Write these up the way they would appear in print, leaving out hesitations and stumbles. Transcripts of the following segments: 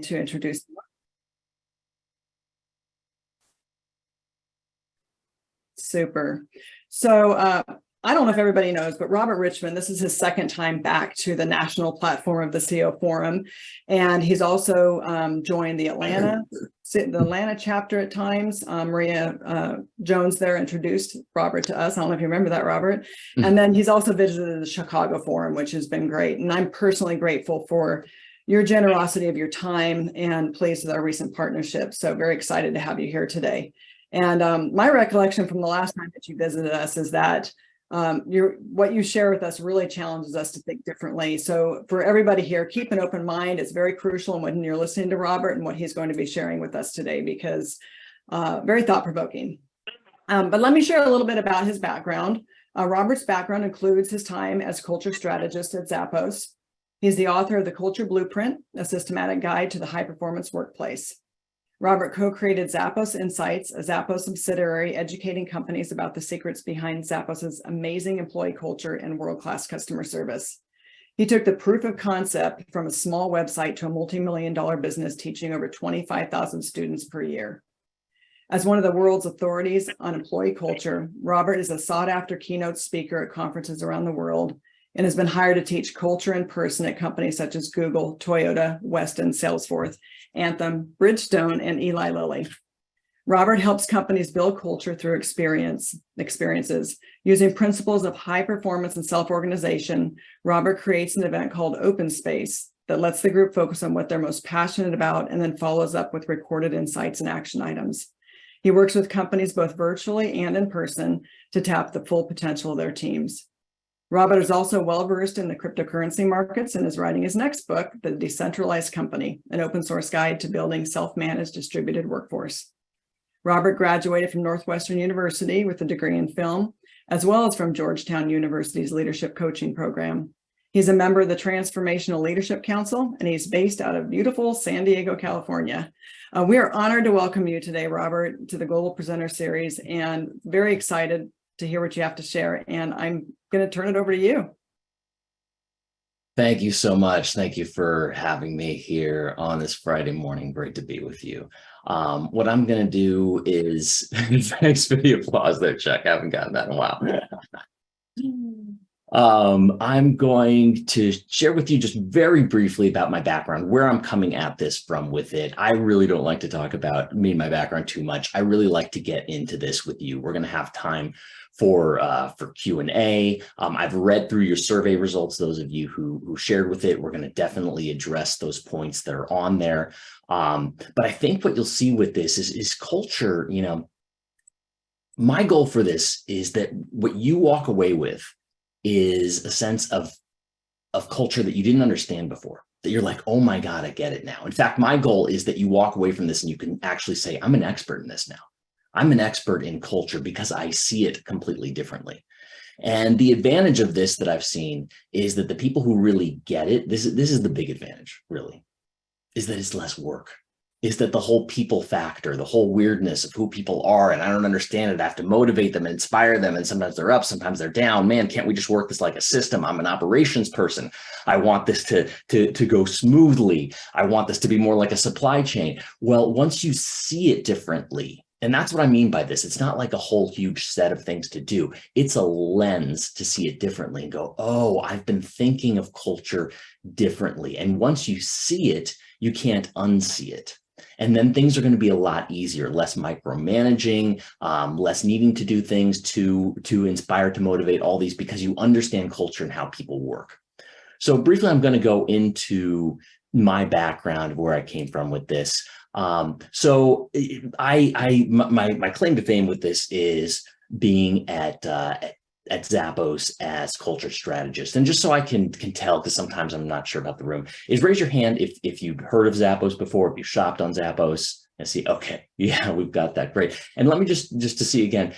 to introduce. Super. So I don't know if everybody knows, but Robert Richman, this is his second time back to the national platform of the CEO Forum. And he's also joined the Atlanta chapter at times. Maria Jones there introduced Robert to us. I don't know if you remember that, Robert. And then he's also visited the Chicago Forum, which has been great. And I'm personally grateful for your generosity of your time and pleased with our recent partnership. So very excited to have you here today. And my recollection from the last time that you visited us is that what you share with us really challenges us to think differently. So for everybody here, keep an open mind. It's very crucial when you're listening to Robert and what he's going to be sharing with us today, because very thought-provoking. But let me share a little bit about his background. Robert's background includes his time as culture strategist at Zappos. He's the author of The Culture Blueprint, a systematic guide to the high-performance workplace. Robert co-created Zappos Insights, a Zappos subsidiary educating companies about the secrets behind Zappos's amazing employee culture and world-class customer service. He took the proof of concept from a small website to a multi-million-dollar business, teaching over 25,000 students per year. As one of the world's authorities on employee culture, Robert is a sought-after keynote speaker at conferences around the world and has been hired to teach culture in person at companies such as Google, Toyota, Westin, Salesforce, Anthem, Bridgestone, and Eli Lilly. Robert helps companies build culture through experiences. Using principles of high performance and self-organization, Robert creates an event called Open Space that lets the group focus on what they're most passionate about and then follows up with recorded insights and action items. He works with companies both virtually and in person to tap the full potential of their teams. Robert is also well-versed in the cryptocurrency markets and is writing his next book, The Decentralized Company, an open source guide to building self-managed distributed workforce. Robert graduated from Northwestern University with a degree in film, as well as from Georgetown University's leadership coaching program. He's a member of the Transformational Leadership Council, and he's based out of beautiful San Diego, California. We are honored to welcome you today, Robert, to the Global Presenter Series, and very excited to hear what you have to share. And I'm going to turn it over to you. Thank you so much. Thank you for having me here on this Friday morning. Great to be with you. What I'm going to do is, thanks for the applause there, Chuck. I haven't gotten that in a while. I'm going to share with you just very briefly about my background, where I'm coming at this from with it. I really don't like to talk about me and my background too much. I really like to get into this with you. We're going to have time for Q&A. I've read through your survey results, those of you who shared with it. We're going to definitely address those points that are on there. But I think what you'll see with this is culture. You know, my goal for this is that what you walk away with is a sense of culture that you didn't understand before, that you're like, oh my God, I get it now. In fact, my goal is that you walk away from this and you can actually say, I'm an expert in this now. I'm an expert in culture because I see it completely differently. And the advantage of this that I've seen is that the people who really get it, this is the big advantage, really, is that it's less work. Is that the whole people factor, the whole weirdness of who people are, and I don't understand it. I have to motivate them, inspire them, and sometimes they're up, sometimes they're down. Man, can't we just work this like a system? I'm an operations person. I want this to go smoothly. I want this to be more like a supply chain. Well, once you see it differently, and that's what I mean by this. It's not like a whole huge set of things to do. It's a lens to see it differently and go, oh, I've been thinking of culture differently. And once you see it, you can't unsee it. And then things are going to be a lot easier, less micromanaging, less needing to do things to inspire, to motivate, all these, because you understand culture and how people work. So briefly, I'm going to go into my background, where I came from with this. So my claim to fame with this is being at Zappos as culture strategist. And just so I can tell, because sometimes I'm not sure about the room, is raise your hand if you've heard of Zappos before, if you shopped on Zappos. And see, okay, yeah, we've got that, great. And let me just to see again,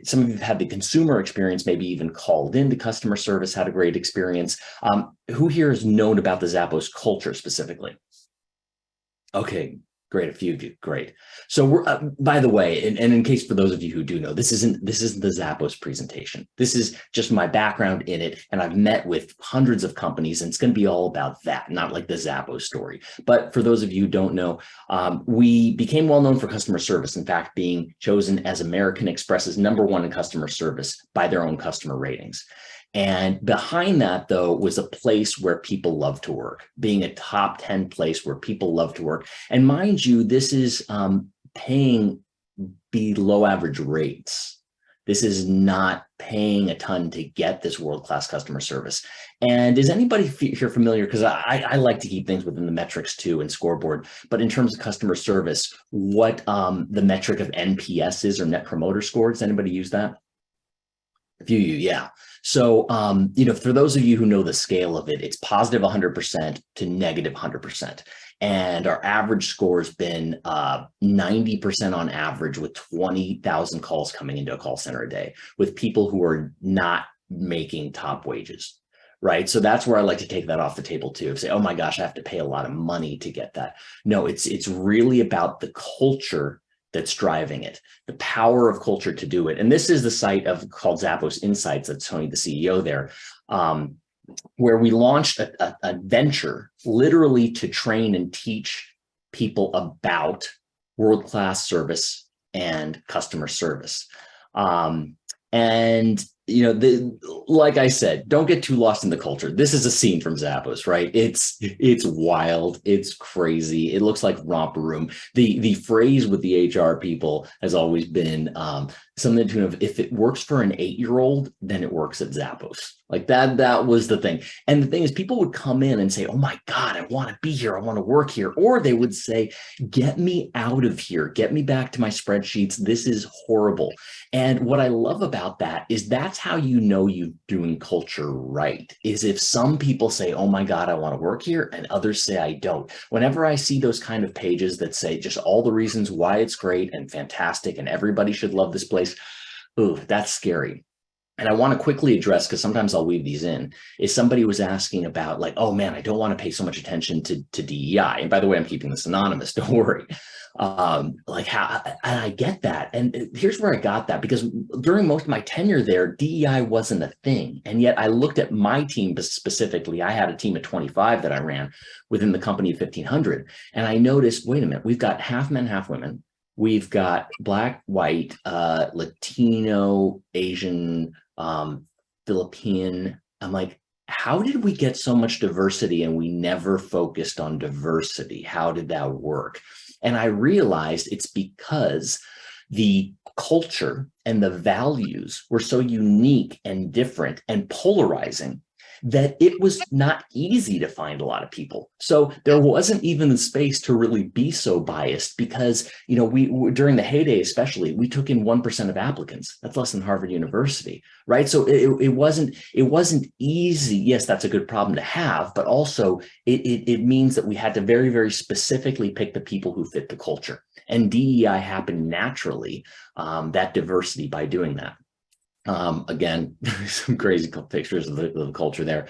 some of you have had the consumer experience, maybe even called into customer service, had a great experience. Who here has known about the Zappos culture specifically? Okay, Great, a few of you. Great. So we're, by the way, and in case for those of you who do know, this isn't the Zappos presentation. This is just my background in it. And I've met with hundreds of companies, and it's going to be all about that, not like the Zappos story. But for those of you who don't know, we became well known for customer service. In fact, being chosen as American Express's #1 in customer service by their own customer ratings. And behind that, though, was a place where people love to work, being a top 10 place where people love to work. And mind you, this is paying below average rates. This is not paying a ton to get this world-class customer service. And is anybody here familiar? Because I like to keep things within the metrics too and scoreboard. But in terms of customer service, what the metric of NPS is, or Net Promoter Score? Does anybody use that? A few of you, yeah. So, for those of you who know the scale of it, it's positive 100% to negative 100%. And our average score has been 90% on average, with 20,000 calls coming into a call center a day with people who are not making top wages, right? So that's where I like to take that off the table too. Say, oh my gosh, I have to pay a lot of money to get that. No, it's really about the culture that's driving it, the power of culture to do it. And this is the site called Zappos Insights. That's Tony, the CEO there, where we launched a venture literally to train and teach people about world-class service and customer service. Like I said, don't get too lost in the culture. This is a scene from Zappos, right? It's wild. It's crazy. It looks like romper room. The phrase with the HR people has always been something to the tune of, if it works for an 8-year-old, then it works at Zappos. Like that was the thing. And the thing is, people would come in and say, oh my God, I want to be here. I want to work here. Or they would say, get me out of here. Get me back to my spreadsheets. This is horrible. And what I love about that is that's how you know you're doing culture right, is if some people say, oh my God, I want to work here, and others say I don't. Whenever I see those kind of pages that say just all the reasons why it's great and fantastic and everybody should love this place, ooh, that's scary. And I want to quickly address, because sometimes I'll weave these in, is somebody was asking about like, oh man, I don't want to pay so much attention to DEI. And by the way, I'm keeping this anonymous, don't worry. Like how, and I get that. And here's where I got that, because during most of my tenure there, DEI wasn't a thing. And yet I looked at my team specifically. I had a team of 25 that I ran within the company of 1,500. And I noticed, wait a minute, we've got half men, half women. We've got Black, white, Latino, Asian, Philippine. I'm like, how did we get so much diversity and we never focused on diversity? How did that work? And I realized it's because the culture and the values were so unique and different and polarizing that it was not easy to find a lot of people. So there wasn't even the space to really be so biased, because, we during the heyday, especially, we took in 1% of applicants. That's less than Harvard University, right? So it wasn't easy. Yes, that's a good problem to have, but also it means that we had to very, very specifically pick the people who fit the culture. And DEI happened naturally, that diversity, by doing that. Again, some crazy pictures of the culture there.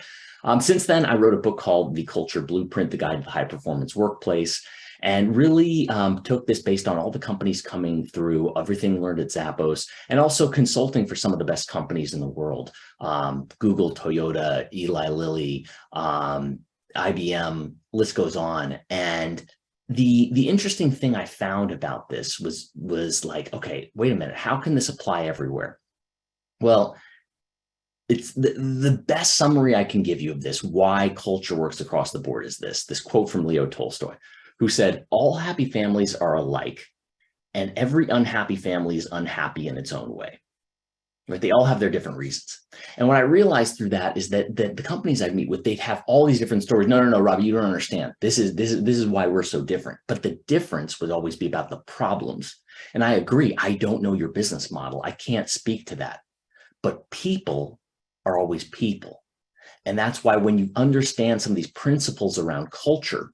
Since then, I wrote a book called The Culture Blueprint, The Guide to the High Performance Workplace, and really took this based on all the companies coming through, everything learned at Zappos, and also consulting for some of the best companies in the world. Google, Toyota, Eli Lilly, IBM, list goes on. And the interesting thing I found about this was like, okay, wait a minute, how can this apply everywhere? Well, it's the best summary I can give you of this, why culture works across the board, is this quote from Leo Tolstoy, who said, all happy families are alike, and every unhappy family is unhappy in its own way. Right? They all have their different reasons. And what I realized through that is that the companies I meet with, they'd have all these different stories. No, Robbie, you don't understand. This is why we're so different. But the difference would always be about the problems. And I agree, I don't know your business model. I can't speak to that. But people are always people. And that's why when you understand some of these principles around culture,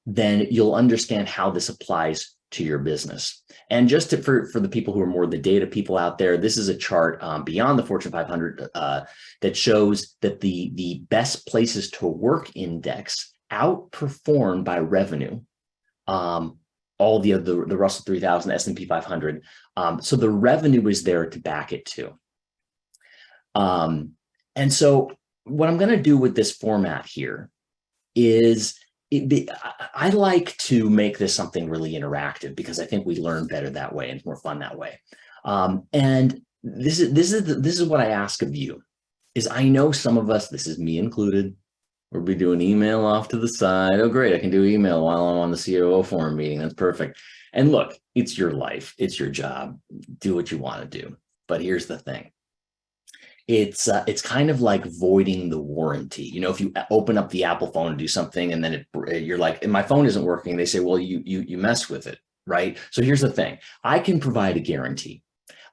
then you'll understand how this applies to your business. And just for the people who are more the data people out there, this is a chart beyond the Fortune 500 that shows that the best places to work index outperformed by revenue all the Russell 3000, S&P 500. So the revenue is there to back it too. And so what I'm going to do with this format here is I like to make this something really interactive because I think we learn better that way and it's more fun that way. And this is what I ask of you is I know some of us, this is me included, we'll be doing email off to the side. Oh, great. I can do email while I'm on the COO forum meeting. That's perfect. And look, it's your life. It's your job. Do what you want to do. But here's the thing. It's kind of like voiding the warranty. You know, if you open up the Apple phone and do something and then you're like, my phone isn't working. They say, well, you messed with it, right? So here's the thing. I can provide a guarantee.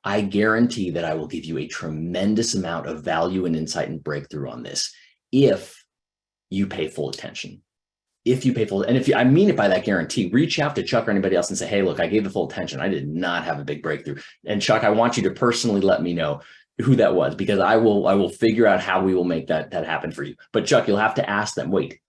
I guarantee that I will give you a tremendous amount of value and insight and breakthrough on this if you pay full attention. If you pay full, and I mean it by that guarantee, reach out to Chuck or anybody else and say, hey, look, I gave the full attention. I did not have a big breakthrough. And Chuck, I want you to personally let me know who that was, because I will figure out how we will make that happen for you. But Chuck, you'll have to ask them, wait,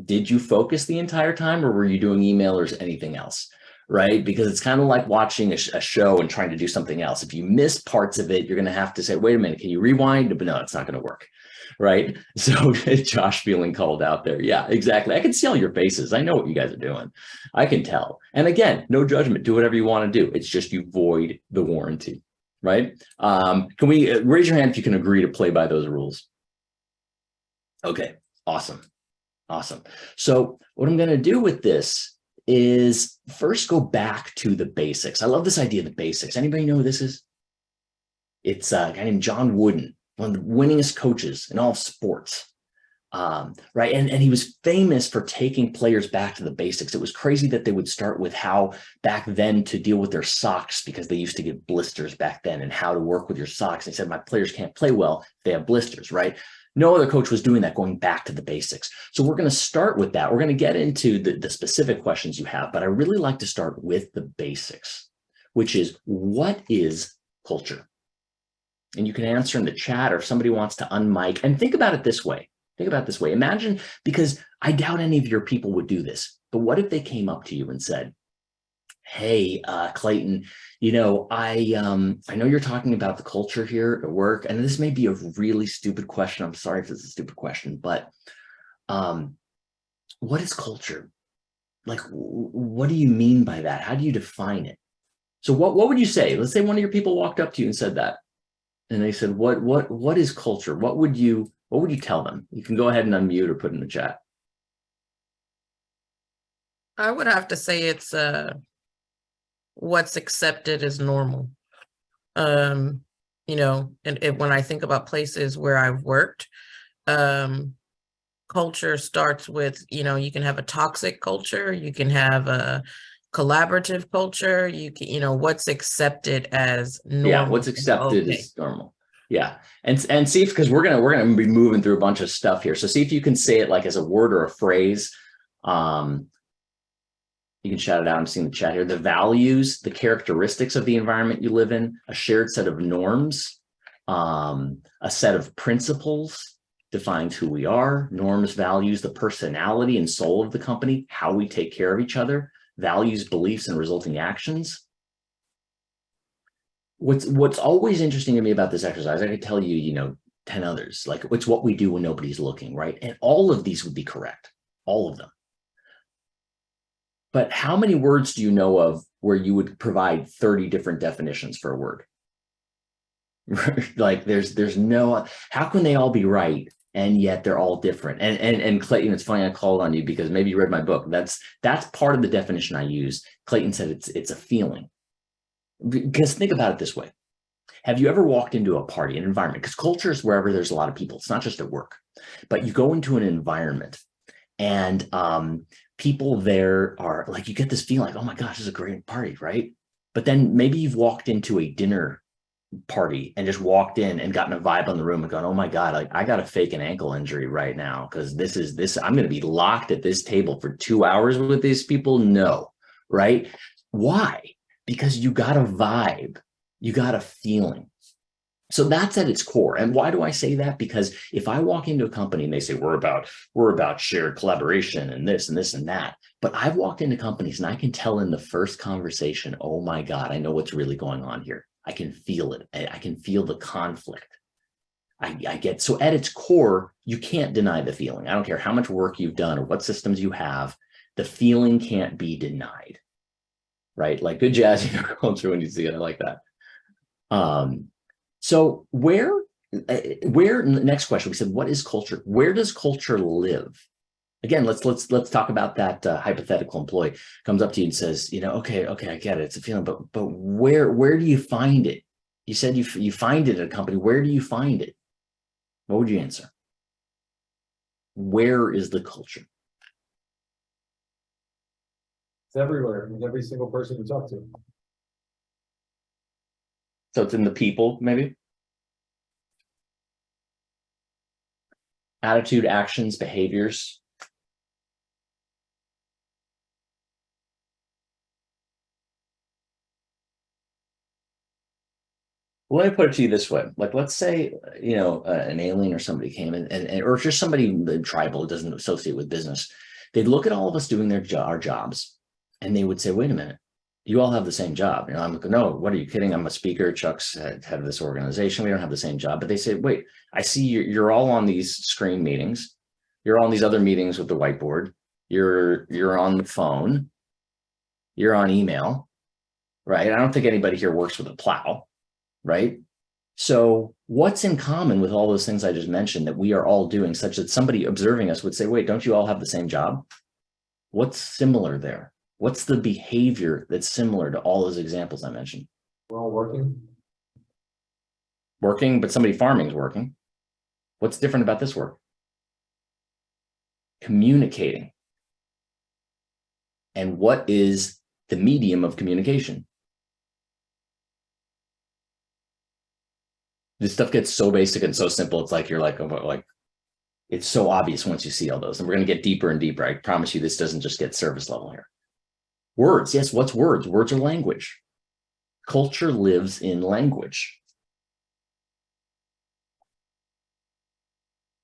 did you focus the entire time or were you doing email or anything else? Right? Because it's kind of like watching a show and trying to do something else. If you miss parts of it, you're going to have to say, wait a minute, can you rewind? But no, it's not going to work. Right? So Josh feeling called out there. Yeah, exactly. I can see all your faces. I know what you guys are doing. I can tell. And again, no judgment. Do whatever you want to do. It's just you void the warranty. Right? Can we raise your hand if you can agree to play by those rules? Okay, awesome. Awesome. So what I'm going to do with this is first go back to the basics. I love this idea of the basics. Anybody know who this is? It's a guy named John Wooden, one of the winningest coaches in all of sports. Right. And he was famous for taking players back to the basics. It was crazy that they would start with how back then to deal with their socks, because they used to get blisters back then, and how to work with your socks. And he said, my players can't play well if they have blisters, right? No other coach was doing that, going back to the basics. So we're going to start with that. We're going to get into the specific questions you have, but I really like to start with the basics, which is, what is culture? And you can answer in the chat, or if somebody wants to unmic, and think about it this way. Think about it this way. Imagine, because I doubt any of your people would do this, but what if they came up to you and said, hey, Clayton, you know, I know you're talking about the culture here at work, and this may be a really stupid question. I'm sorry if it's a stupid question, but what is culture? Like, what do you mean by that? How do you define it? So what would you say? Let's say one of your people walked up to you and said that, and they said, what is culture? What would you tell them? You can go ahead and unmute or put in the chat. I would have to say it's what's accepted as normal. You know, and when I think about places where I've worked, culture starts with, you know, you can have a toxic culture, you can have a collaborative culture, you can, you know, what's accepted as normal. Yeah, what's accepted is normal. Yeah. And see if, because we're gonna be moving through a bunch of stuff here. So see if you can say it like as a word or a phrase. You can shout it out. I'm seeing the chat here. The values, the characteristics of the environment you live in, a shared set of norms, a set of principles defines who we are, norms, values, the personality and soul of the company, how we take care of each other, values, beliefs, and resulting actions. What's always interesting to me about this exercise, I could tell you, you know, 10 others, like it's what we do when nobody's looking, right? And all of these would be correct, all of them. But how many words do you know of where you would provide 30 different definitions for a word? Like there's no, how can they all be right? And yet they're all different. And Clayton, it's funny I called on you because maybe you read my book. That's part of the definition I use. Clayton said it's a feeling. Because think about it this way. Have you ever walked into a party, an environment? Because culture is wherever there's a lot of people. It's not just at work. But you go into an environment and people there are like, you get this feeling like, oh my gosh, this is a great party, right? But then maybe you've walked into a dinner party and just walked in and gotten a vibe on the room and gone, oh my God, like I got to fake an ankle injury right now because I'm going to be locked at this table for 2 hours with these people. No, right? Why? Because you got a vibe, you got a feeling. So that's at its core. And why do I say that? Because if I walk into a company and they say, we're about shared collaboration and this and this and that, but I've walked into companies and I can tell in the first conversation, oh my God, I know what's really going on here. I can feel it. I can feel the conflict. I get, so at its core, you can't deny the feeling. I don't care how much work you've done or what systems you have, the feeling can't be denied, right? Like good jazz in your culture when you see it, I like that. So where, next question, we said, what is culture? Where does culture live? Again, let's talk about that hypothetical employee comes up to you and says, okay, I get it. It's a feeling, but where do you find it? You said you find it at a company. Where do you find it? What would you answer? Where is the culture? It's everywhere, in every single person you talk to. So it's in the people, maybe? Attitude, actions, behaviors. Well, let me put it to you this way. Like, let's say, an alien or somebody came and or just somebody tribal that doesn't associate with business. They'd look at all of us doing our jobs and they would say, wait a minute, you all have the same job. I'm like, no, what are you kidding? I'm a speaker. Chuck's head of this organization. We don't have the same job. But they say, wait, I see you're all on these screen meetings. You're on these other meetings with the whiteboard. You're on the phone. You're on email, right? I don't think anybody here works with a plow, right? So what's in common with all those things I just mentioned that we are all doing, such that somebody observing us would say, wait, don't you all have the same job? What's similar there? What's the behavior that's similar to all those examples I mentioned? We're all working. Working, but somebody farming is working. What's different about this work? Communicating. And what is the medium of communication? This stuff gets so basic and so simple. It's like, you're like, it's so obvious once you see all those. And we're going to get deeper and deeper. I promise you, this doesn't just get surface level here. Words. Yes. What's words? Words are language. Culture lives in language.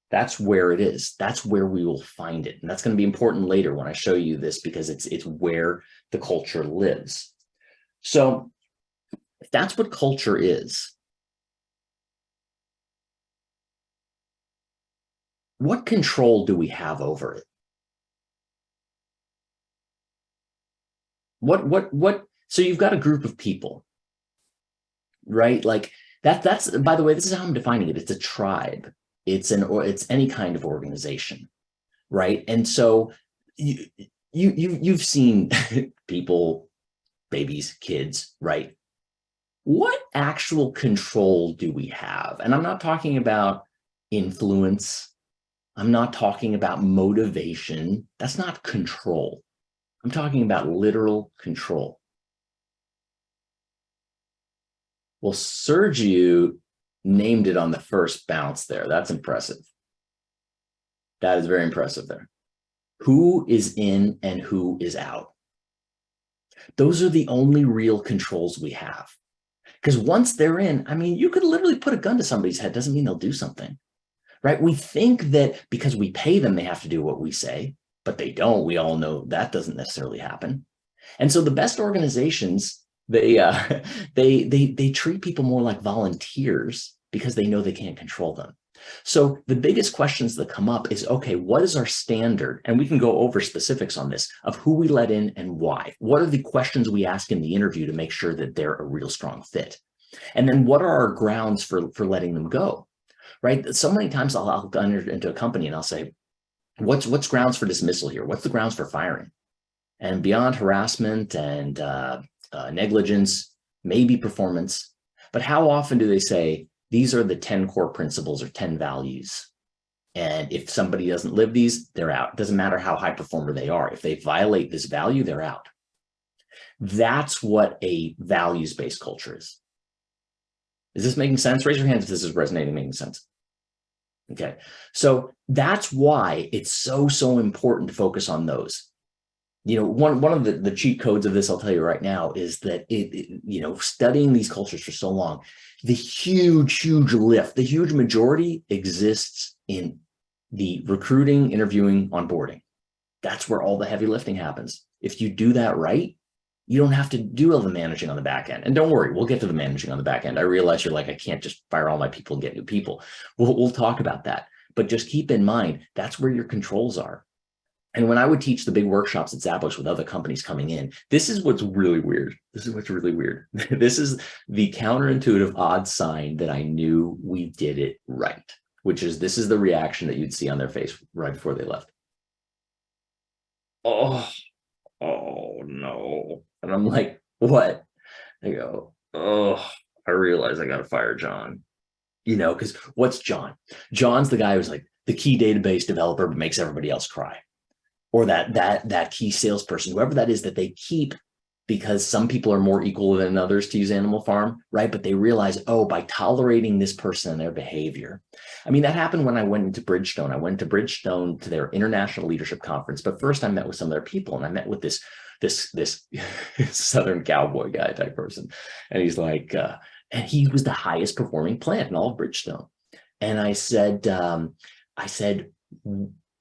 That's where it is. That's where we will find it. And that's going to be important later when I show you this, because it's where the culture lives. So if that's what culture is, what control do we have over it? So you've got a group of people, right? Like that's, by the way, this is how I'm defining it. It's a tribe. It's any kind of organization, right? And so you've seen people, babies, kids, right? What actual control do we have? And I'm not talking about influence. I'm not talking about motivation. That's not control. I'm talking about literal control. Well, Sergio named it on the first bounce there. That's impressive. That is very impressive there. Who is in and who is out? Those are the only real controls we have. Because once they're in, I mean, you could literally put a gun to somebody's head. Doesn't mean they'll do something, right? We think that because we pay them, they have to do what we say, but they don't. We all know that doesn't necessarily happen. And so the best organizations, they treat people more like volunteers because they know they can't control them. So the biggest questions that come up is, okay, what is our standard? And we can go over specifics on this of who we let in and why. What are the questions we ask in the interview to make sure that they're a real strong fit? And then what are our grounds for letting them go, right? So many times I'll enter into a company and I'll say, what's grounds for dismissal here? What's the grounds for firing? And beyond harassment and negligence, maybe performance, but how often do they say, these are the 10 core principles or 10 values. And if somebody doesn't live these, they're out. It doesn't matter how high performer they are. If they violate this value, they're out. That's what a values-based culture is. Is this making sense? Raise your hands if this is resonating, making sense. Okay. So that's why it's so important to focus on those. one of the cheat codes of this, I'll tell you right now, is that studying these cultures for so long, the huge lift, the huge majority exists in the recruiting, interviewing, onboarding. That's where all the heavy lifting happens. If you do that right, you don't have to do all the managing on the back end. And don't worry, we'll get to the managing on the back end. I realize you're like, I can't just fire all my people and get new people. We'll talk about that. But just keep in mind, that's where your controls are. And when I would teach the big workshops at Zappos with other companies coming in, this is what's really weird. This is the counterintuitive odd sign that I knew we did it right, which is this is the reaction that you'd see on their face right before they left. Oh no. And I'm like, what? They go, oh, I realize I got to fire John. Because what's John? John's the guy who's like the key database developer, but makes everybody else cry. Or that key salesperson, whoever that is that they keep because some people are more equal than others, to use Animal Farm, right? But they realize, oh, by tolerating this person and their behavior. I mean, that happened when I went into Bridgestone. I went to Bridgestone to their international leadership conference. But first I met with some of their people, and I met with this Southern cowboy guy type person. And he's like, and he was the highest performing plant in all of Bridgestone. And I said,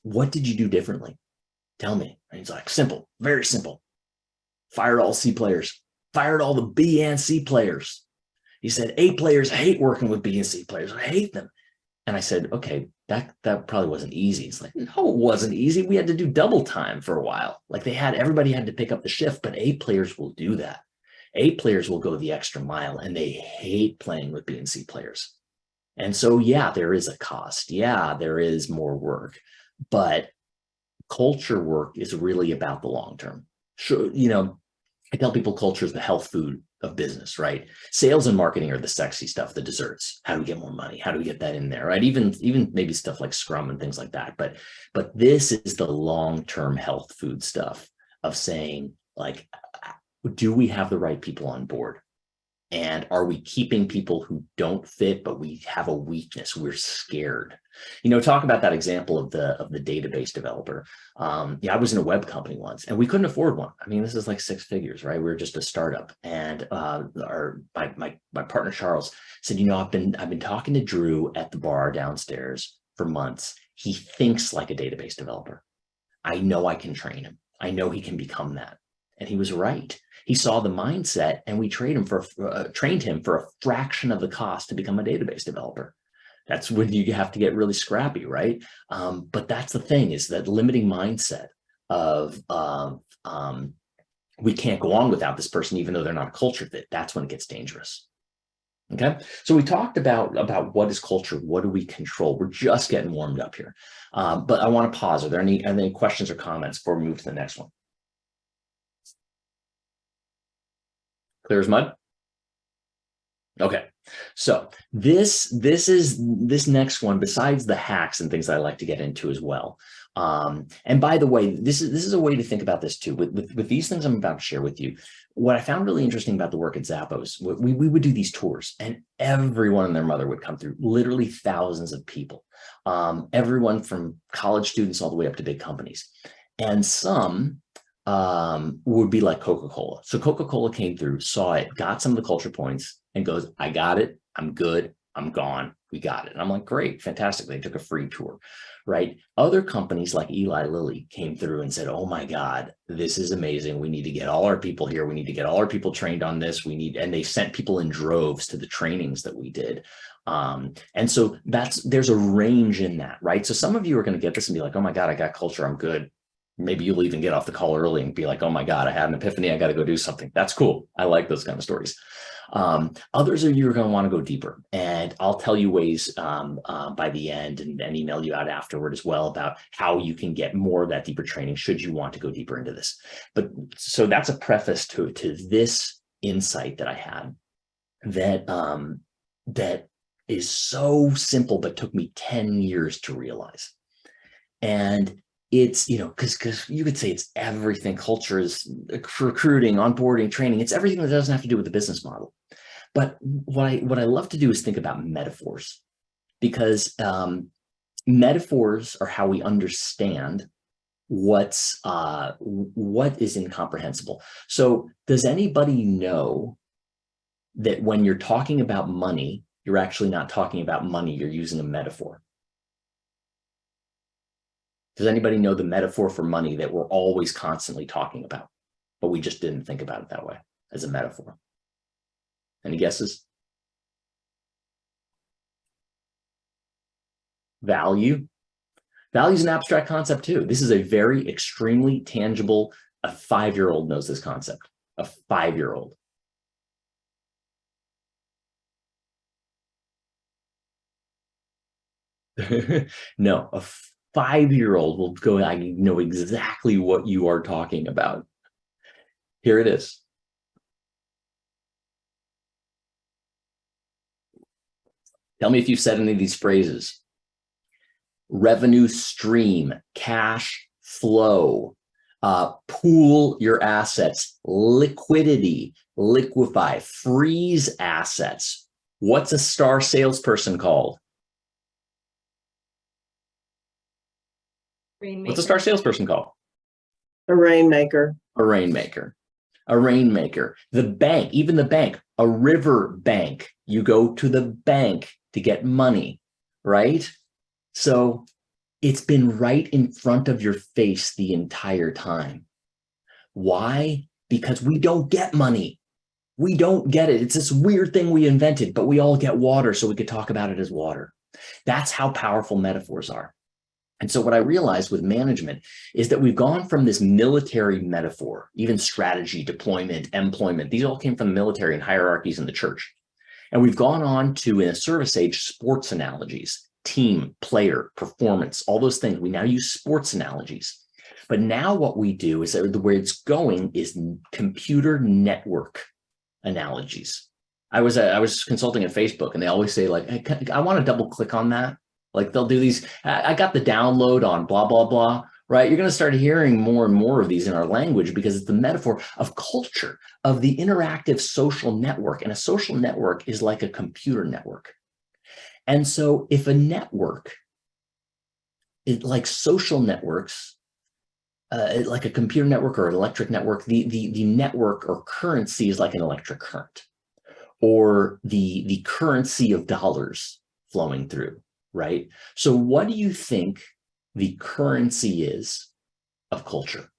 what did you do differently? Tell me. And he's like, simple, very simple. Fired all C players, fired all the B and C players. He said, A players hate working with B and C players. I hate them. And I said, okay, that probably wasn't easy. It's like, no, it wasn't easy. We had to do double time for a while. Like everybody had to pick up the shift, but A players will do that. A players will go the extra mile, and they hate playing with B and C players. And so, yeah, there is a cost. Yeah, there is more work, but culture work is really about the long term. Sure, I tell people culture is the health food of business, right? Sales and marketing are the sexy stuff, the desserts. How do we get more money? How do we get that in there, right? Even maybe stuff like Scrum and things like that. But this is the long-term health food stuff of saying, like, do we have the right people on board? And are we keeping people who don't fit, but we have a weakness? We're scared. Talk about that example of the database developer. I was in a web company once, and we couldn't afford one. I mean, this is like 6 figures, right? We were just a startup, and my partner Charles said, I've been talking to Drew at the bar downstairs for months. He thinks like a database developer. I know I can train him. I know he can become that. And he was right. He saw the mindset, and we trained him for a fraction of the cost to become a database developer. That's when you have to get really scrappy, right? But that's the thing, is that limiting mindset of we can't go on without this person, even though they're not a culture fit. That's when it gets dangerous. Okay, so we talked about what is culture, what do we control? We're just getting warmed up here, but I want to pause. Are there any questions or comments before we move to the next one? Clear as mud? Okay, so this next one, besides the hacks and things that I like to get into as well. And by the way, this is a way to think about this too. With these things I'm about to share with you, what I found really interesting about the work at Zappos, we would do these tours, and everyone and their mother would come through, literally thousands of people, everyone from college students all the way up to big companies. And some would be like Coca-Cola. So Coca-Cola came through, saw it, got some of the culture points, and goes, I got it, I'm good, I'm gone, we got it. And I'm like, great, fantastic. They took a free tour, right? Other companies like Eli Lilly came through and said, oh my God, this is amazing. We need to get all our people here. We need to get all our people trained on this. And they sent people in droves to the trainings that we did. And so there's a range in that, right? So some of you are going to get this and be like, oh my God, I got culture, I'm good. Maybe you'll even get off the call early and be like, oh my God, I had an epiphany, I got to go do something. That's cool. I like those kind of stories. Others of you are going to want to go deeper, and I'll tell you ways by the end and email you out afterward as well about how you can get more of that deeper training should you want to go deeper into this. But so that's a preface to this insight that I had that is so simple, but took me 10 years to realize. And it's, because you could say it's everything. Culture is recruiting, onboarding, training. It's everything that doesn't have to do with the business model. But what I love to do is think about metaphors, because metaphors are how we understand what is incomprehensible. So does anybody know that when you're talking about money, you're actually not talking about money, you're using a metaphor? Does anybody know the metaphor for money that we're always constantly talking about, but we just didn't think about it that way as a metaphor? Any guesses? Value. Value is an abstract concept too. This is a very extremely tangible, a 5-year-old knows this concept, a 5-year-old. No, a 5-year-old will go, I know exactly what you are talking about. Here it is. Tell me if you've said any of these phrases. Revenue stream, cash flow, pool your assets, liquidity, liquefy, freeze assets. What's a star salesperson called? What's a star salesperson called? A rainmaker. A rainmaker. A rainmaker. The bank, even the bank, a river bank. You go to the bank to get money, right? So it's been right in front of your face the entire time. Why? Because we don't get money. We don't get it. It's this weird thing we invented, but we all get water, so we could talk about it as water. That's how powerful metaphors are. And so what I realized with management is that we've gone from this military metaphor, even strategy, deployment, employment. These all came from the military and hierarchies in the church. And we've gone on to, in a service age, sports analogies, team, player, performance, all those things. We now use sports analogies. But now what we do is that where it's going is computer network analogies. I was consulting at Facebook, and they always say, like, hey, I want to double click on that. Like, they'll do these, I got the download on blah, blah, blah, right? You're going to start hearing more and more of these in our language because it's the metaphor of culture, of the interactive social network. And a social network is like a computer network. And so if a network, like social networks, like a computer network or an electric network, the network or currency is like an electric current, or the currency of dollars flowing through, right? So what do you think the currency is of culture?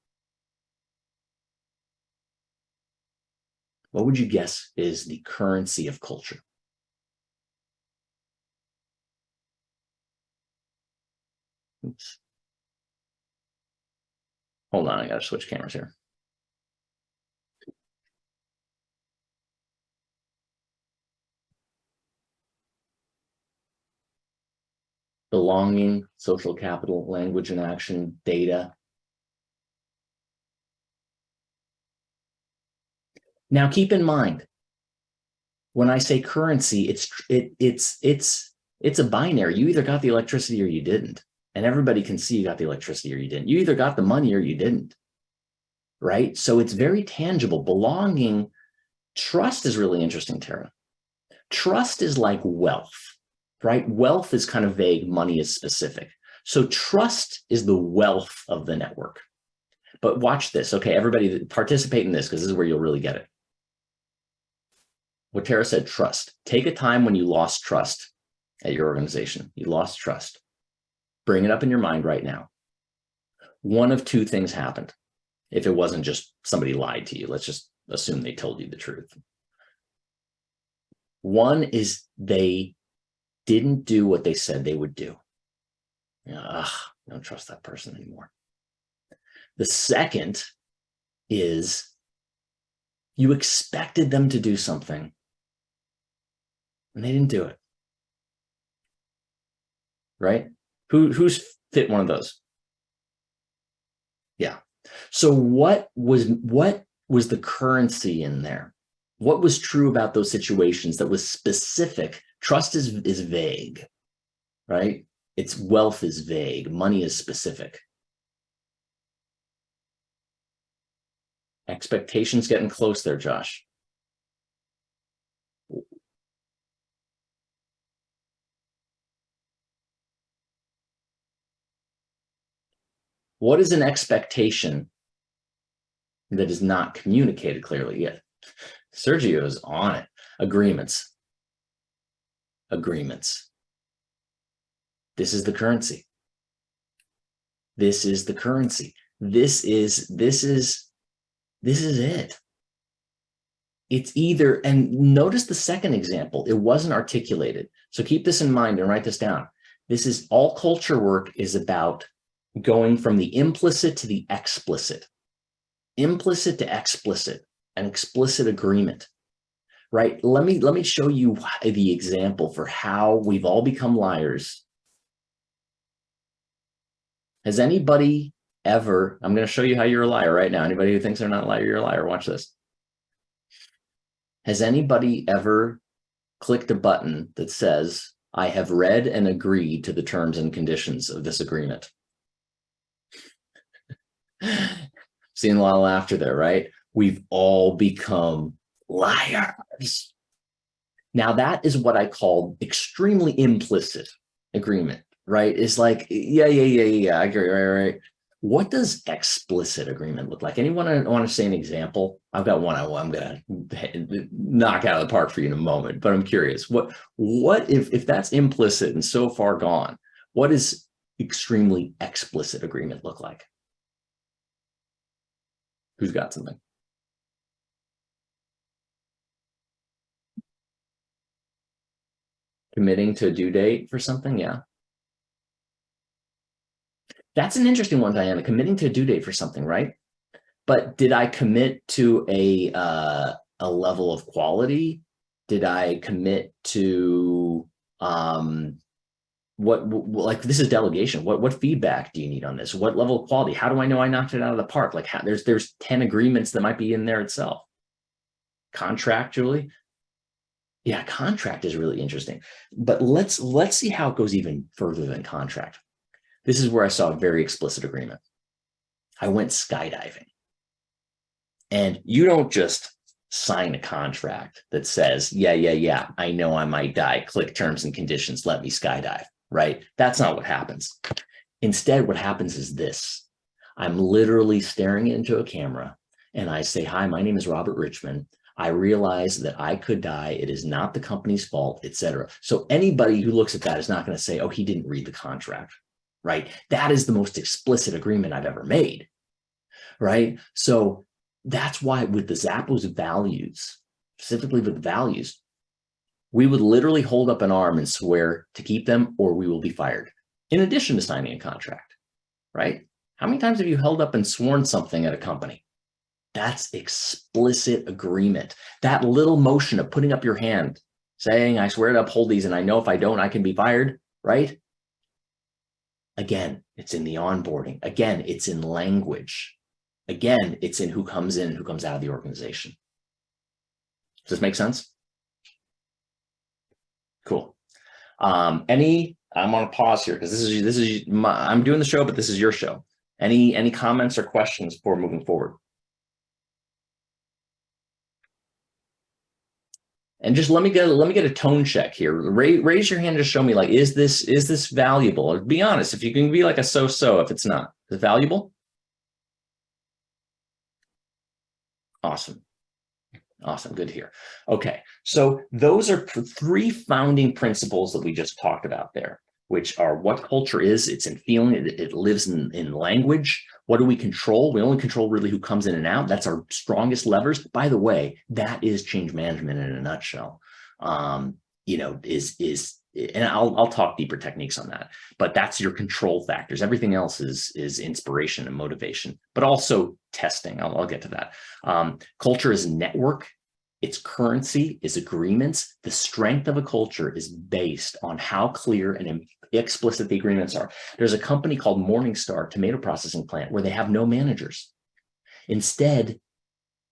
What would you guess is the currency of culture? Oops. Hold on, I gotta switch cameras here. Belonging, social capital, language and action, data. Now keep in mind, when I say currency, it's a binary. You either got the electricity or you didn't. And everybody can see you got the electricity or you didn't. You either got the money or you didn't, right? So it's very tangible. Belonging, trust is really interesting, Tara. Trust is like wealth, right? Wealth is kind of vague, money is specific. So trust is the wealth of the network. But watch this, okay? Everybody participate in this because this is where you'll really get it. What Tara said, trust. Take a time when you lost trust at your organization. You lost trust. Bring it up in your mind right now. One of two things happened. If it wasn't just somebody lied to you, let's just assume they told you the truth. One is they didn't do what they said they would do. I don't trust that person anymore. The second is you expected them to do something and they didn't do it. Right? Who's fit one of those? Yeah. So what was the currency in there? What was true about those situations that was specific? Trust is vague, right? Its wealth is vague. Money is specific. Expectations getting close there, Josh. What is an expectation that is not communicated clearly yet? Sergio is on it. Agreements. Agreements. This is the currency. This is the currency. This is it. It's either, and notice the second example, it wasn't articulated. So keep this in mind and write this down. This is all culture work is about going from the implicit to the explicit. Implicit to explicit, an explicit agreement, right? Let me show you the example for how we've all become liars. Has anybody ever, I'm going to show you how you're a liar right now. Anybody who thinks they're not a liar, you're a liar. Watch this. Has anybody ever clicked a button that says, I have read and agreed to the terms and conditions of this agreement? Seeing a lot of laughter there, right? We've all become liars. Now that is what I call extremely implicit agreement, right? It's like, yeah, I agree, right. What does explicit agreement look like? Anyone want to say an example? I've got one I'm going to knock out of the park for you in a moment, but I'm curious. What if that's implicit and so far gone, what does extremely explicit agreement look like? Who's got something? Committing to a due date for something, yeah. That's an interesting one, Diana, committing to a due date for something, right? But did I commit to a level of quality? Did I commit to what like this is delegation? What feedback do you need on this? What level of quality? How do I know I knocked it out of the park? Like there's 10 agreements that might be in there itself. Contractually, yeah, contract is really interesting. But let's see how it goes even further than contract. This is where I saw a very explicit agreement. I went skydiving. And you don't just sign a contract that says, yeah, I know I might die. Click terms and conditions, let me skydive, right? That's not what happens. Instead, what happens is this. I'm literally staring into a camera and I say, hi, my name is Robert Richman. I realize that I could die. It is not the company's fault, etc. So anybody who looks at that is not going to say, oh, he didn't read the contract. Right? That is the most explicit agreement I've ever made, right? So that's why with the Zappos values, specifically with the values, we would literally hold up an arm and swear to keep them or we will be fired, in addition to signing a contract, right? How many times have you held up and sworn something at a company? That's explicit agreement. That little motion of putting up your hand, saying, I swear to uphold these and I know if I don't, I can be fired, right? Again, it's in the onboarding. Again, it's in language. Again, it's in who comes in and who comes out of the organization. Does this make sense? Cool. I'm on a pause here because this is I'm doing the show, but this is your show. Any comments or questions before moving forward? And just let me get a tone check here. Raise your hand to show me, like, is this valuable? Or be honest, if you can be like a so-so, if it's not. Is it valuable? Awesome. Awesome. Good to hear. Okay. So those are three founding principles that we just talked about there, which are what culture is. It's in feeling. It lives in language. What do we control? We only control really who comes in and out. That's our strongest levers. By the way, that is change management in a nutshell. And I'll talk deeper techniques on that, but that's your control factors. Everything else is inspiration and motivation, but also testing. I'll get to that. Culture is a network. Its currency is agreements. The strength of a culture is based on how clear and explicit the agreements are. There's a company called Morningstar tomato processing plant where they have no managers. Instead,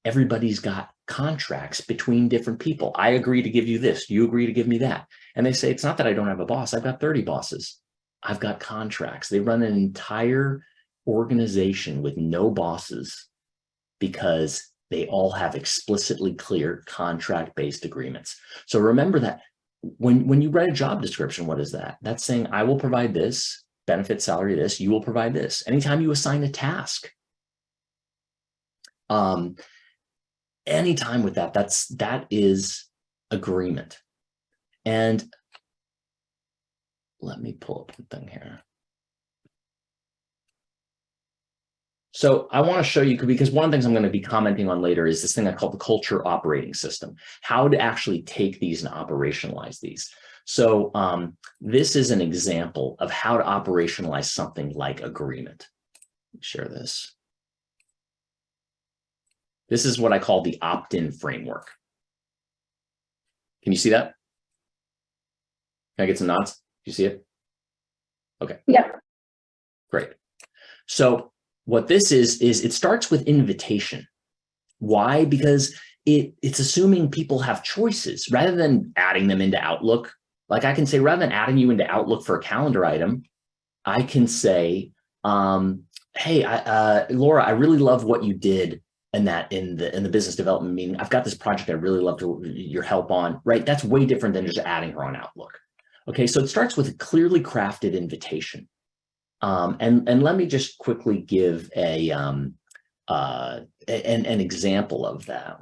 everybody's got contracts between different people. I agree to give you this. You agree to give me that. And they say, it's not that I don't have a boss. I've got 30 bosses. I've got contracts. They run an entire organization with no bosses because they all have explicitly clear contract-based agreements. So remember that when you write a job description, what is that? That's saying, I will provide this benefits, salary, this, you will provide this. Anytime you assign a task, anytime with that, that is agreement. And let me pull up the thing here. So I want to show you, because one of the things I'm going to be commenting on later is this thing I call the culture operating system, how to actually take these and operationalize these. So this is an example of how to operationalize something like agreement. Share this. This is what I call the opt-in framework. Can you see that? Can I get some nods? Do you see it? Okay. Yeah. Great. So what this is it starts with invitation. Why? Because it's assuming people have choices rather than adding them into Outlook. Like I can say, rather than adding you into Outlook for a calendar item, I can say, hey, Laura, I really love what you did in the business development meeting. I've got this project I really love your help on, right? That's way different than just adding her on Outlook. Okay, so it starts with a clearly crafted invitation. And let me just quickly give an example of that.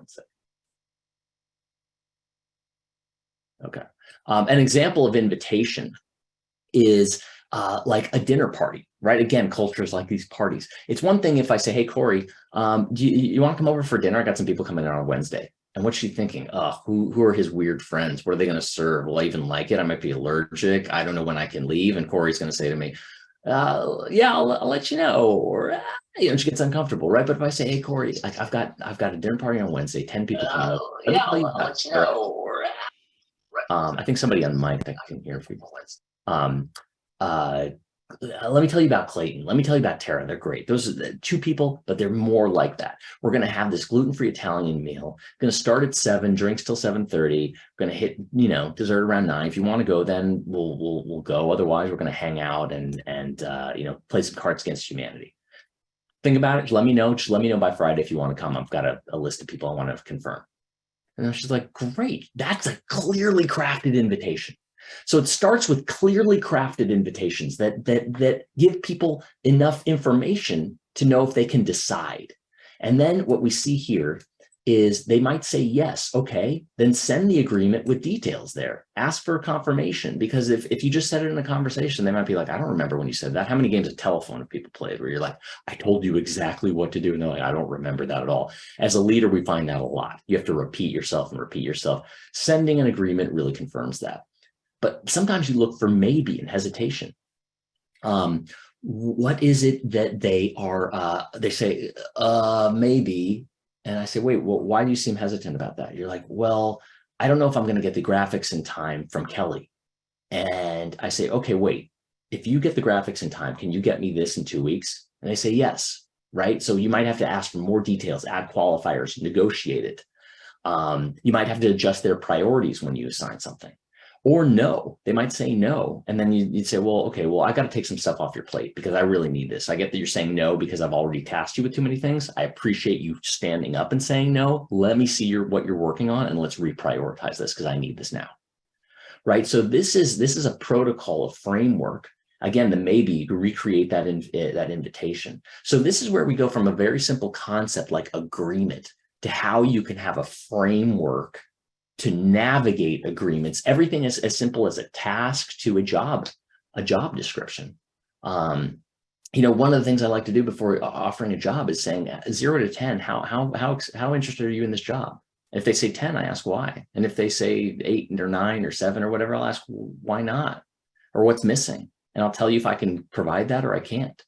Okay, an example of invitation is like a dinner party, right? Again, culture is like these parties. It's one thing if I say, hey, Corey, do you want to come over for dinner? I got some people coming in on Wednesday. And what's she thinking? Who are his weird friends? What are they going to serve? Will I even like it? I might be allergic. I don't know when I can leave. And Corey's going to say to me, yeah, I'll let you know. Or, she gets uncomfortable, right? But if I say, hey, Corey, like I've got a dinner party on Wednesday, 10 people coming up. Yeah, I'll let you know. Or, I think somebody on mic that I can hear people. Let me tell you about Clayton. Let me tell you about Tara. They're great. Those are the two people, but they're more like that. We're going to have this gluten-free Italian meal. Going to start at 7, drinks till 7:30. Going to hit, dessert around 9. If you want to go, then we'll go. Otherwise, we're going to hang out and play some Cards Against Humanity. Think about it. Let me know. Just let me know by Friday if you want to come. I've got a list of people I want to confirm. And then she's like, great. That's a clearly crafted invitation. So it starts with clearly crafted invitations that give people enough information to know if they can decide. And then what we see here is they might say, yes, okay, then send the agreement with details there. Ask for confirmation, because if you just said it in a conversation, they might be like, I don't remember when you said that. How many games of telephone have people played where you're like, I told you exactly what to do? And they're like, I don't remember that at all. As a leader, we find that a lot. You have to repeat yourself and repeat yourself. Sending an agreement really confirms that. But sometimes you look for maybe and hesitation. What is it that they say, maybe. And I say, wait, well, why do you seem hesitant about that? You're like, well, I don't know if I'm going to get the graphics in time from Kelly. And I say, okay, wait, if you get the graphics in time, can you get me this in 2 weeks? And they say, yes, right? So you might have to ask for more details, add qualifiers, negotiate it. You might have to adjust their priorities when you assign something. Or no, they might say no. And then you'd say, well, okay, well, I got to take some stuff off your plate because I really need this. I get that you're saying no because I've already tasked you with too many things. I appreciate you standing up and saying no. Let me see what you're working on and let's reprioritize this because I need this now. Right. So this is a protocol, a framework. Again, the maybe you can recreate that invitation. So this is where we go from a very simple concept like agreement to how you can have a framework to navigate agreements. Everything is as simple as a task to a job description. One of the things I like to do before offering a job is saying 0 to 10, how interested are you in this job? And if they say 10, I ask why. And if they say 8 or 9 or 7 or whatever, I'll ask why not, or what's missing. And I'll tell you if I can provide that or I can't.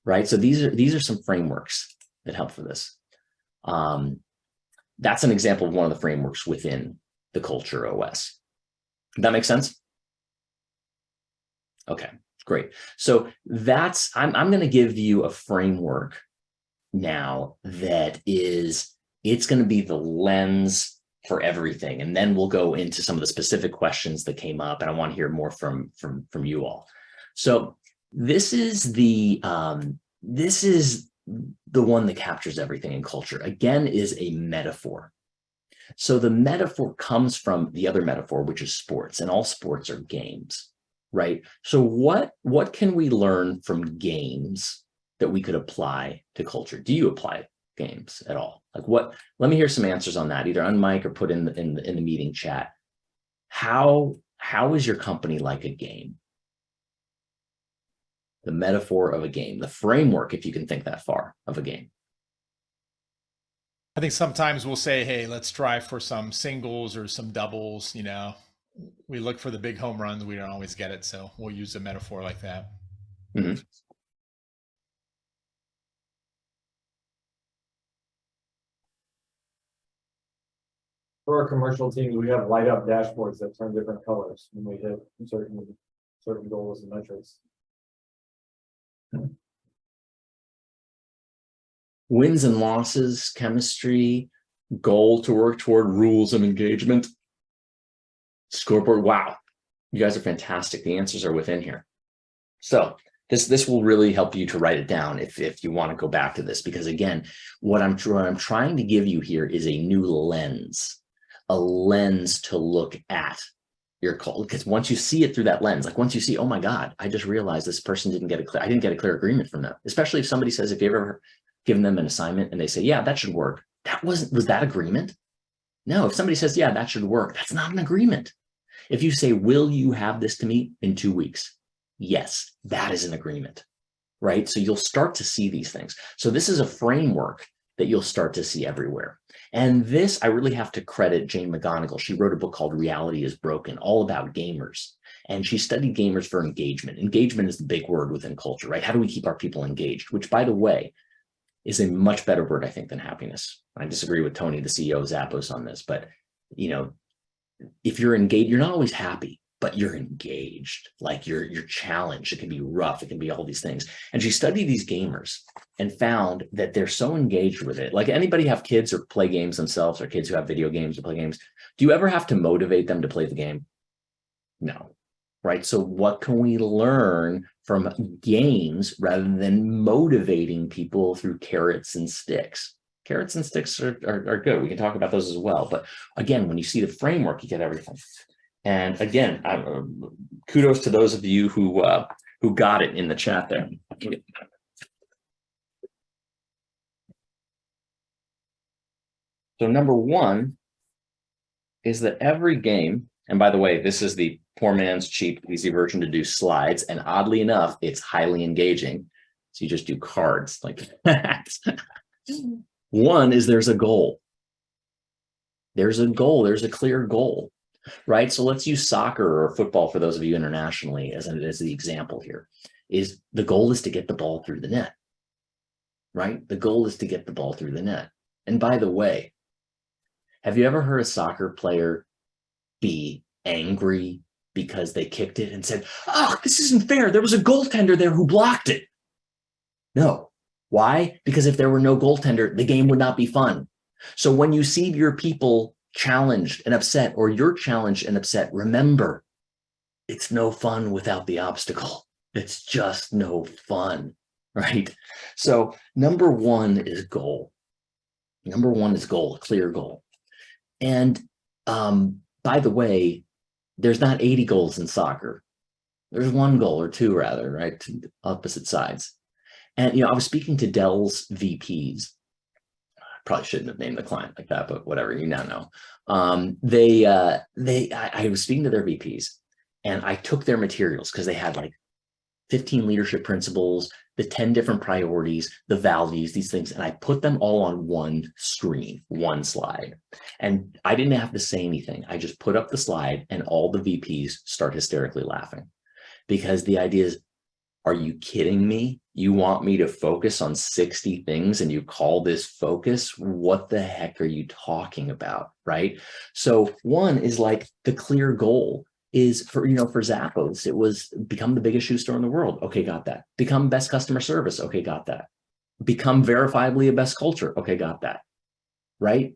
Right. So these are some frameworks that help for this. That's an example of one of the frameworks within the Culture OS. That makes sense? Okay, great. So I'm going to give you a framework now that it's going to be the lens for everything. And then we'll go into some of the specific questions that came up, and I want to hear more from you all. So this is the one that captures everything in culture. Again, is a metaphor. So the metaphor comes from the other metaphor, which is sports, and all sports are games. right? So what can we learn from games that we could apply to culture? Do you apply games at all? Like what? Let me hear some answers on that, either on mic or put in the meeting chat. How is your company like a game? The metaphor of a game, the framework, if you can think that far, of a game. I think sometimes we'll say, hey, let's strive for some singles or some doubles. You know, we look for the big home runs. We don't always get it. So we'll use a metaphor like that. Mm-hmm. For our commercial teams, we have light up dashboards that turn different colors when we hit certain goals and metrics. Wins and losses, chemistry, goal to work toward, rules and engagement, scoreboard. Wow, you guys are fantastic. The answers are within here. So this will really help you to write it down if you want to go back to this, because again, what I'm trying to give you here is a new lens, a lens to look at your call. Because once you see it through that lens, like once you see, oh my God, I just realized this person didn't get I didn't get a clear agreement from them. Especially if somebody says, if you ever given them an assignment and they say, yeah, that should work. Was that agreement? No, if somebody says, yeah, that should work, that's not an agreement. If you say, will you have this to me in 2 weeks? Yes, that is an agreement, right? So you'll start to see these things. So this is a framework that you'll start to see everywhere. And this, I really have to credit Jane McGonigal. She wrote a book called Reality is Broken, all about gamers. And she studied gamers for engagement. Engagement is the big word within culture, right? How do we keep our people engaged? Which, by the way, is a much better word, I think, than happiness. I disagree with Tony, the CEO of Zappos, on this, but you know, if you're engaged, you're not always happy, but you're engaged, like you're challenged. It can be rough. It can be all these things. And she studied these gamers and found that they're so engaged with it. Like, anybody have kids or play games themselves, or kids who have video games or play games? Do you ever have to motivate them to play the game? No. Right? So what can we learn from games rather than motivating people through carrots and sticks? Carrots and sticks are good. We can talk about those as well. But again, when you see the framework, you get everything. And again, kudos to those of you who got it in the chat there. So number one is that every game, and by the way, this is the poor man's cheap, easy version to do slides. And oddly enough, it's highly engaging. So you just do cards like that. One is there's a goal. There's a goal. There's a clear goal, right? So let's use soccer or football for those of you internationally as the example here. Is the goal is to get the ball through the net, right? The goal is to get the ball through the net. And by the way, have you ever heard a soccer player be angry because they kicked it and said, oh, this isn't fair, there was a goaltender there who blocked it? No. Why? Because if there were no goaltender, the game would not be fun. So when you see your people challenged and upset, or you're challenged and upset, remember, it's no fun without the obstacle. It's just no fun, right? So number one is goal. Number one is goal, a clear goal. And by the way, there's not 80 goals in soccer. There's one goal, or two rather, right? Opposite sides. And, you know, I was speaking to Dell's VPs. I probably shouldn't have named the client like that, but whatever, you now know. I was speaking to their VPs, and I took their materials because they had like 15 leadership principles, the 10 different priorities, the values, these things, and I put them all on one screen, one slide. And I didn't have to say anything. I just put up the slide and all the VPs start hysterically laughing, because the idea is, are you kidding me? You want me to focus on 60 things and you call this focus? What the heck are you talking about, right? So one is like the clear goal is for Zappos, it was become the biggest shoe store in the world. Okay, got that. Become best customer service. Okay, got that. Become verifiably a best culture. Okay, got that, right?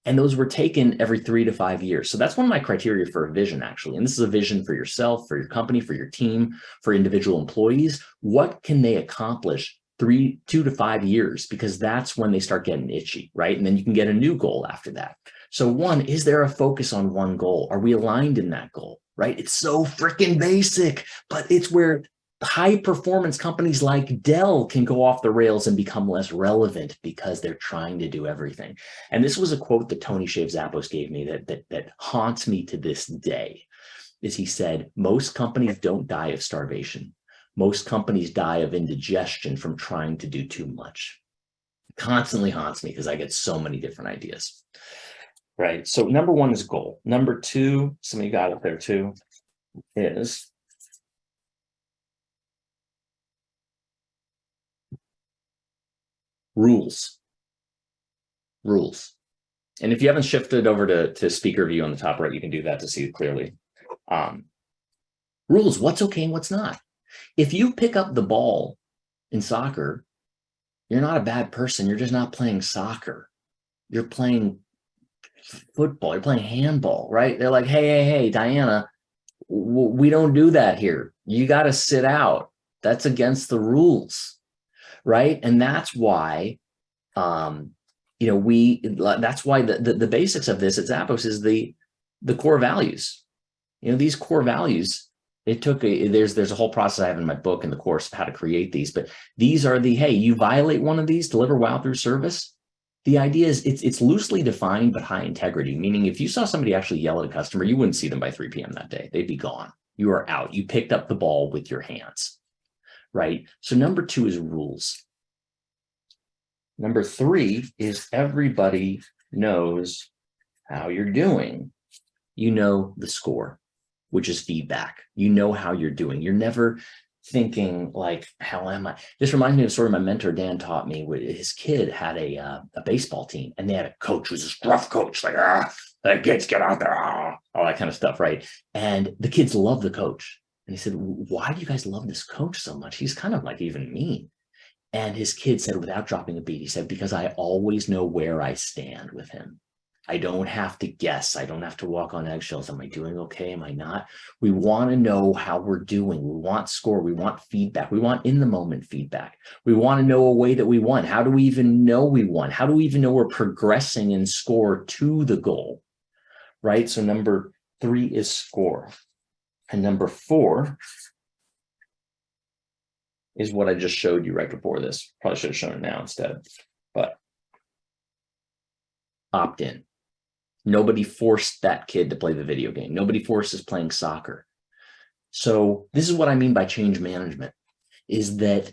And those were taken every 3 to 5 years. So that's one of my criteria for a vision, actually. And this is a vision for yourself, for your company, for your team, for individual employees. What can they accomplish 2 to 5 years? Because that's when they start getting itchy, right? And then you can get a new goal after that. So one, is there a focus on one goal? Are we aligned in that goal? right? It's so freaking basic, but it's where high performance companies like Dell can go off the rails and become less relevant because they're trying to do everything. And this was a quote that Tony Shave Zappos gave me that haunts me to this day. Is he said, most companies don't die of starvation. Most companies die of indigestion from trying to do too much. It constantly haunts me because I get so many different ideas. Right. So number one is goal. Number two, somebody got it there too, is rules. Rules. And if you haven't shifted over to speaker view on the top right, you can do that to see it clearly. Rules, what's okay and what's not. If you pick up the ball in soccer, you're not a bad person. You're just not playing soccer. You're playing football. You're playing handball, right? They're like, hey, Diana, we don't do that here. You got to sit out. That's against the rules, right? And that's why, that's why the basics of this at Zappos is the core values. These core values, there's a whole process I have in my book in the course of how to create these, but these are hey, you violate one of these, deliver wow through service. The idea is it's loosely defined, but high integrity, meaning if you saw somebody actually yell at a customer, you wouldn't see them by 3 p.m. that day. They'd be gone. You are out. You picked up the ball with your hands, right? So number two is rules. Number three is everybody knows how you're doing. You know the score, which is feedback. You know how you're doing. You're never thinking like, how am I? This reminds me of a story my mentor, Dan, taught me. His kid had a baseball team, and they had a coach who was this rough coach, like, the kids get out there, all that kind of stuff, right? And the kids love the coach. And he said, why do you guys love this coach so much? He's kind of like even mean. And his kid said, without dropping a beat, he said, because I always know where I stand with him. I don't have to guess. I don't have to walk on eggshells. Am I doing okay? Am I not? We want to know how we're doing. We want score. We want feedback. We want in the moment feedback. We want to know a way that we won. How do we even know we won? How do we even know we're progressing in score to the goal? Right? So number three is score. And number four is what I just showed you right before this. Probably should have shown it now instead, but opt in. Nobody forced that kid to play the video game. Nobody forces playing soccer. So this is what I mean by change management, is that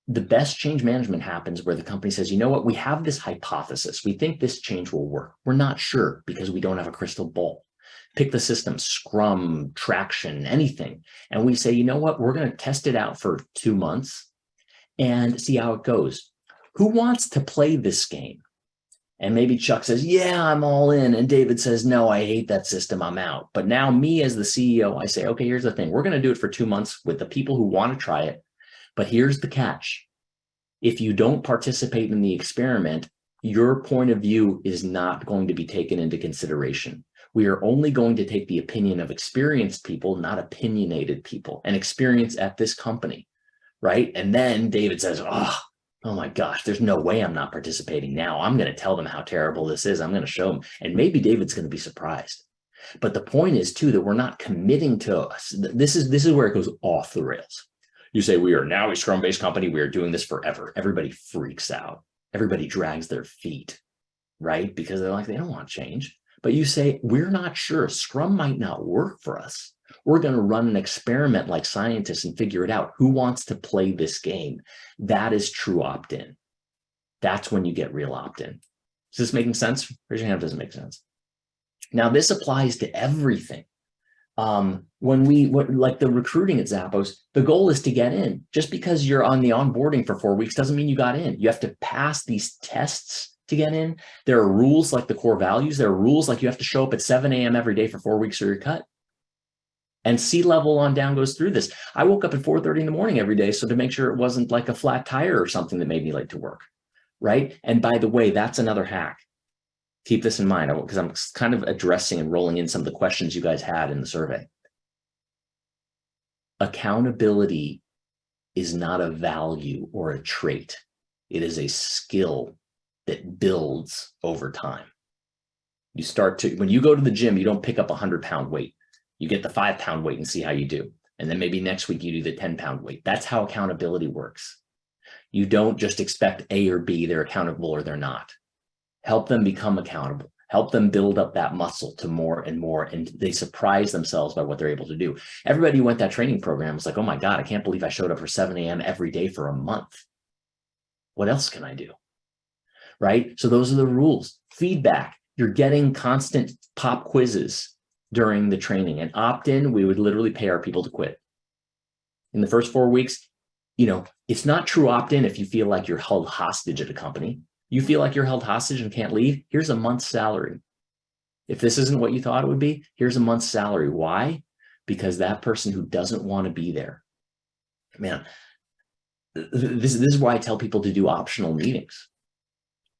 the best change management happens where the company says, you know what, we have this hypothesis. We think this change will work. We're not sure because we don't have a crystal ball. Pick the system, Scrum, Traction, anything. And we say, you know what, we're going to test it out for 2 months and see how it goes. Who wants to play this game? And maybe Chuck says, yeah, I'm all in. And David says, no, I hate that system. I'm out. But now me as the CEO, I say, okay, here's the thing. We're going to do it for 2 months with the people who want to try it. But here's the catch. If you don't participate in the experiment, your point of view is not going to be taken into consideration. We are only going to take the opinion of experienced people, not opinionated people, and experience at this company, right? And then David says, oh my gosh, there's no way I'm not participating now. I'm going to tell them how terrible this is. I'm going to show them. And maybe David's going to be surprised. But the point is, too, that we're not committing to us. This is where it goes off the rails. You say, we are now a Scrum-based company. We are doing this forever. Everybody freaks out. Everybody drags their feet, right? Because they're like, they don't want change. But you say, we're not sure. Scrum might not work for us. We're going to run an experiment like scientists and figure it out. Who wants to play this game? That is true opt-in. That's when you get real opt-in. Is this making sense? Raise your hand if it doesn't make sense. Now, this applies to everything. Like the recruiting at Zappos, the goal is to get in. Just because you're on the onboarding for 4 weeks doesn't mean you got in. You have to pass these tests to get in. There are rules like the core values. There are rules like you have to show up at 7 a.m. every day for 4 weeks or you're cut. And C-level on down goes through this. I woke up at 4:30 in the morning every day, so to make sure it wasn't like a flat tire or something that made me late to work, right? And by the way, that's another hack. Keep this in mind, because I'm kind of addressing and rolling in some of the questions you guys had in the survey. Accountability is not a value or a trait. It is a skill that builds over time. When you go to the gym, you don't pick up a 100-pound weight. You get the 5-pound weight and see how you do. And then maybe next week you do the 10-pound weight. That's how accountability works. You don't just expect A or B, they're accountable or they're not. Help them become accountable. Help them build up that muscle to more and more, and they surprise themselves by what they're able to do. Everybody who went that training program was like, oh my God, I can't believe I showed up for 7 a.m. every day for a month. What else can I do? Right? So those are the rules. Feedback. You're getting constant pop quizzes during the training. And opt-in, we would literally pay our people to quit. In the first 4 weeks, it's not true opt-in if you feel like you're held hostage at a company. You feel like you're held hostage and can't leave, here's a month's salary. If this isn't what you thought it would be, here's a month's salary. Why? Because that person who doesn't want to be there, man, this is why I tell people to do optional meetings.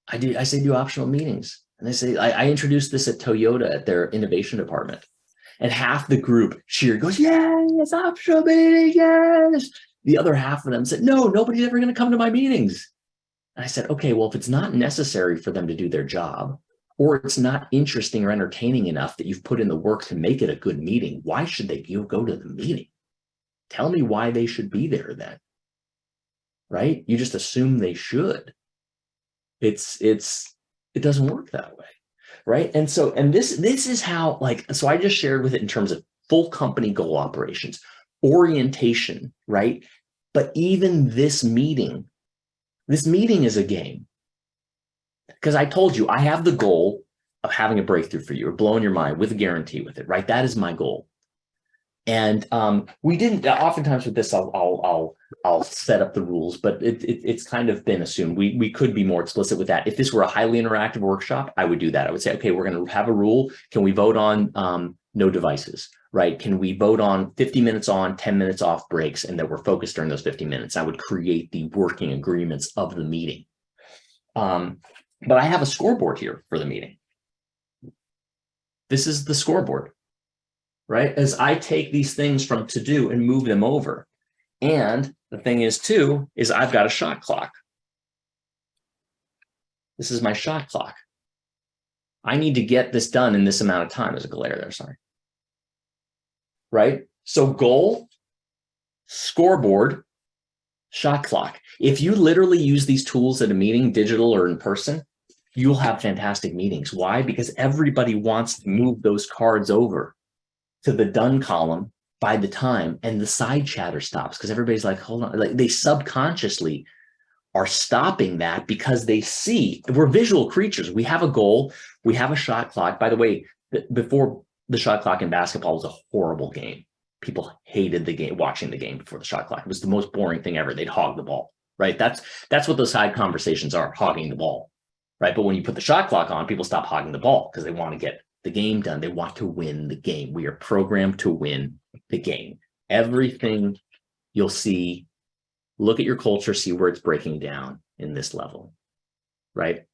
I say do optional meetings. And they say, I introduced this at Toyota at their innovation department. And half the group cheered, goes, yes, optional meeting, yes. The other half of them said, no, nobody's ever going to come to my meetings. And I said, okay, well, if it's not necessary for them to do their job, or it's not interesting or entertaining enough that you've put in the work to make it a good meeting, why should they go to the meeting? Tell me why they should be there then, right? You just assume they should. It doesn't work that way, right? And this is how, so I just shared with it in terms of full company goal operations, orientation, right? But even this meeting is a game. Because I told you, I have the goal of having a breakthrough for you or blowing your mind with a guarantee with it, right? That is my goal. And we didn't, oftentimes with this, I'll set up the rules, but it's kind of been assumed. We could be more explicit with that. If this were a highly interactive workshop, I would do that. I would say, okay, we're going to have a rule. Can we vote on no devices, right? Can we vote on 50 minutes on, 10 minutes off breaks, and that we're focused during those 50 minutes? I would create the working agreements of the meeting. But I have a scoreboard here for the meeting. This is the scoreboard, right? As I take these things from to do and move them over. And the thing is too, is I've got a shot clock. This is my shot clock. I need to get this done in this amount of time. There's a glare there, sorry. Right? So goal, scoreboard, shot clock. If you literally use these tools at a meeting, digital or in person, you'll have fantastic meetings. Why? Because everybody wants to move those cards over to the done column by the time, and the side chatter stops because everybody's like, hold on, like they subconsciously are stopping that because they see we're visual creatures. We have a goal, we have a shot clock. By the way, before the shot clock in basketball was a horrible game. People hated the game, watching the game before the shot clock. It was the most boring thing ever. They'd hog the ball, right? That's what those side conversations are, hogging the ball, right? But when you put the shot clock on, people stop hogging the ball because they want to get the game done. They want to win the game. We are programmed to win the game. Everything you'll see, look at your culture, see where it's breaking down in this level, right?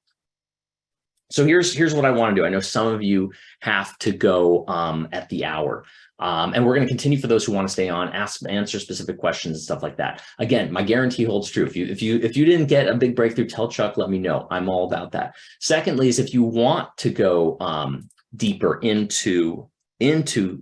So here's what I want to do. I know some of you have to go at the hour. And we're going to continue for those who want to stay on, answer specific questions and stuff like that. Again, my guarantee holds true. If you didn't get a big breakthrough, tell Chuck, let me know. I'm all about that. Secondly, is if you want to go deeper into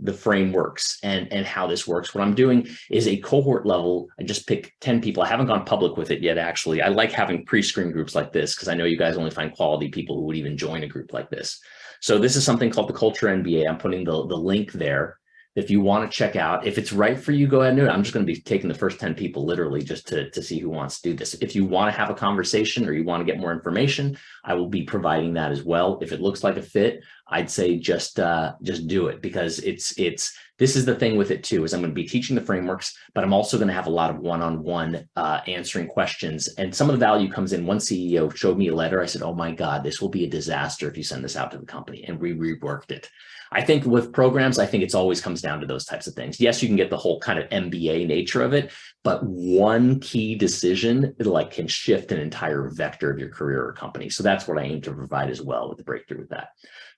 the frameworks and how this works, what I'm doing is a cohort level. I just pick 10 people. I haven't gone public with it yet, actually. I like having pre-screen groups like this because I know you guys only find quality people who would even join a group like this. So this is something called the Culture MBA. I'm putting the link there. If you want to check out, if it's right for you, go ahead and do it. I'm just going to be taking the first 10 people literally just to see who wants to do this. If you want to have a conversation or you want to get more information, I will be providing that as well. If it looks like a fit, I'd say just do it, because this is the thing with it too, is I'm going to be teaching the frameworks, but I'm also going to have a lot of one-on-one answering questions. And some of the value comes in. One CEO showed me a letter. I said, oh my God, this will be a disaster if you send this out to the company. And we reworked it. I think with programs, I think it's always comes down to those types of things. Yes, you can get the whole kind of MBA nature of it, but one key decision can shift an entire vector of your career or company. So that's what I aim to provide as well with the breakthrough with that.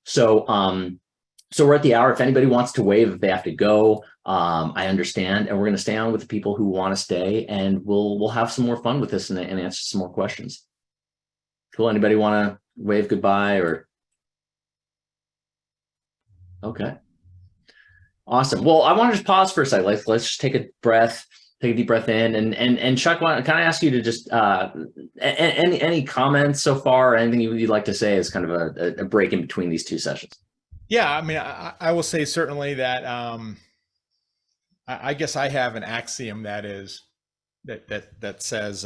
So, so we're at the hour. If anybody wants to wave, if they have to go, I understand. And we're going to stay on with the people who want to stay, and we'll have some more fun with this and answer some more questions. Cool. Anybody want to wave goodbye or? Okay. Awesome. Well, I want to just pause for a second. Let's just take a breath, take a deep breath in, and Chuck, can I ask you to just any comments so far, or anything you'd like to say as kind of a break in between these two sessions? Yeah, I mean, I will say certainly that I guess I have an axiom that says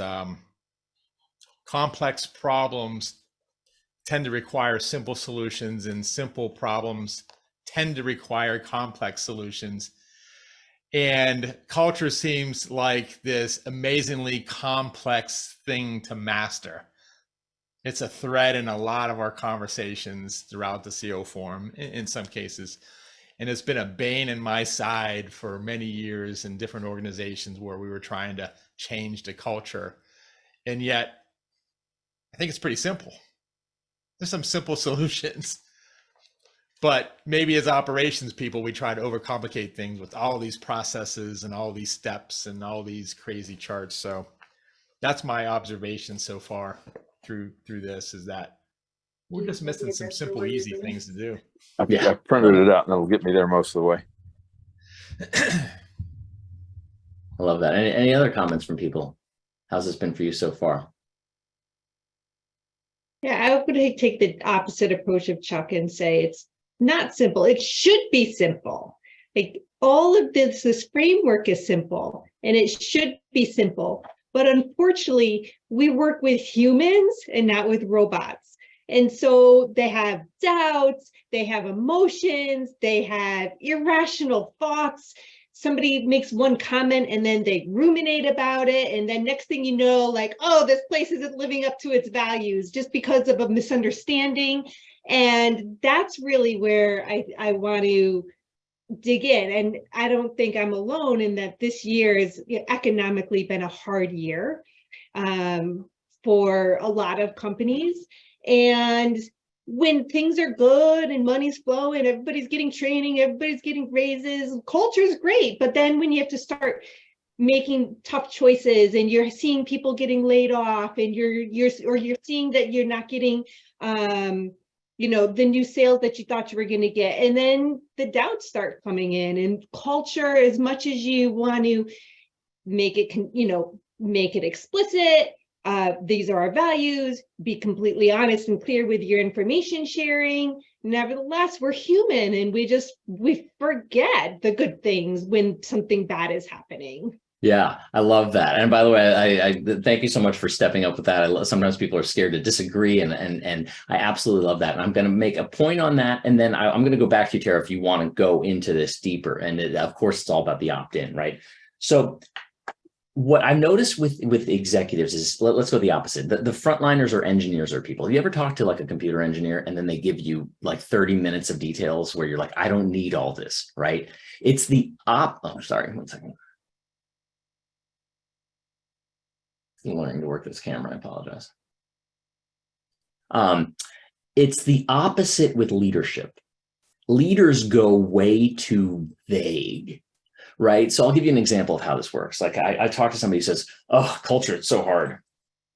complex problems tend to require simple solutions, and simple problems tend to require complex solutions. And culture seems like this amazingly complex thing to master. It's a thread in a lot of our conversations throughout the CO forum in some cases. And it's been a bane in my side for many years in different organizations where we were trying to change the culture. And yet, I think it's pretty simple. There's some simple solutions. But maybe as operations people, we try to overcomplicate things with all these processes and all these steps and all these crazy charts. So that's my observation so far through this, is that we're just missing some simple, easy things to do. I printed it out and it'll get me there most of the way. I love that. Any other comments from people? How's this been for you so far? Yeah, I would take the opposite approach of Chuck and say it's not simple. It should be simple. Like all of this framework is simple and it should be simple. But unfortunately, we work with humans and not with robots. And so they have doubts, they have emotions, they have irrational thoughts. Somebody makes one comment and then they ruminate about it. And then next thing you know, like, oh, this place isn't living up to its values just because of a misunderstanding. And that's really where I want to dig in. And I don't think I'm alone in that this year has economically been a hard year for a lot of companies. And when things are good and money's flowing, everybody's getting training, everybody's getting raises, culture is great. But then when you have to start making tough choices and you're seeing people getting laid off and you're seeing that you're not getting the new sales that you thought you were going to get, and then the doubts start coming in, and culture, as much as you want to make it explicit, these are our values, be completely honest and clear with your information sharing. Nevertheless, we're human and we forget the good things when something bad is happening. Yeah, I love that. And by the way, I thank you so much for stepping up with that. Sometimes people are scared to disagree, and I absolutely love that. And I'm going to make a point on that, and then I'm going to go back to you, Tara, if you want to go into this deeper. And of course, it's all about the opt-in, right? So what I noticed with executives is, let's go the opposite. The frontliners or engineers are people. Have you ever talked to like a computer engineer and then they give you like 30 minutes of details where you're like, I don't need all this, right? It's the sorry, one second. I'm learning to work this camera, I apologize. It's the opposite with leadership. Leaders go way too vague, right? So I'll give you an example of how this works. Like I talk to somebody who says, oh, culture, it's so hard.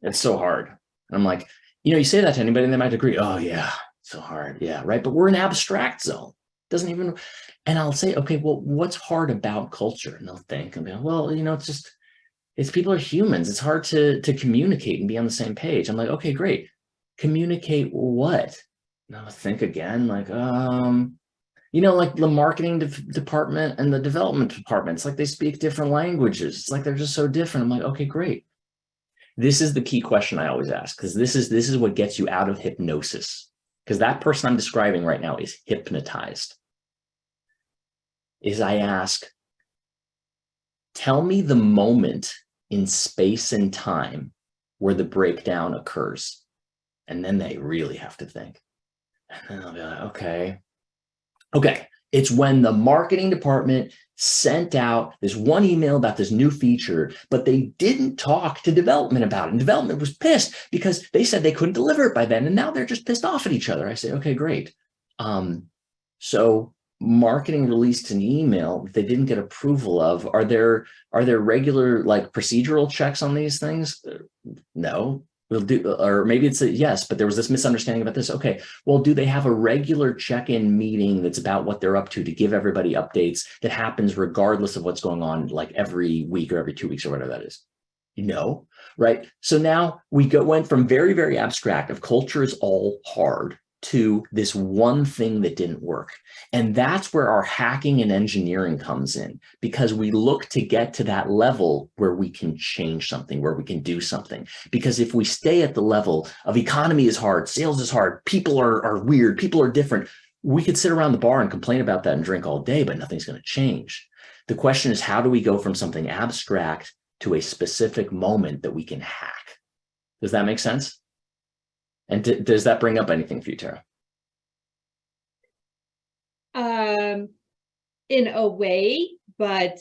It's so hard. And I'm like, you say that to anybody and they might agree, oh yeah, so hard. Yeah, right. But we're in abstract zone. Doesn't even, and I'll say, okay, well, what's hard about culture? And they'll think and be like, well, it's people are humans. It's hard to communicate and be on the same page. I'm like, okay, great. Communicate what? And I'll think again, like, like the marketing department and the development department. It's like they speak different languages. It's like they're just so different. I'm like, okay, great. This is the key question I always ask, because this is what gets you out of hypnosis. Because that person I'm describing right now is hypnotized. Is I ask, tell me the moment in space and time where the breakdown occurs. And then they really have to think. And then they'll be like, okay, it's when the marketing department sent out this one email about this new feature, but they didn't talk to development about it. And development was pissed because they said they couldn't deliver it by then. And now they're just pissed off at each other. I say, okay, great. So marketing released an email that they didn't get approval of. Are there regular like procedural checks on these things? No. We'll do, or maybe it's a yes, but there was this misunderstanding about this. Okay, well, do they have a regular check-in meeting that's about what they're up to give everybody updates that happens regardless of what's going on, like every week or every 2 weeks or whatever that is? No, right? So now we went from very, very abstract of culture is all hard to this one thing that didn't work. And that's where our hacking and engineering comes in, because we look to get to that level where we can change something, where we can do something. Because if we stay at the level of economy is hard, sales is hard, people are weird, people are different, we could sit around the bar and complain about that and drink all day, but nothing's going to change. The question is, how do we go from something abstract to a specific moment that we can hack? Does that make sense? And does that bring up anything for you, Tara? In a way, but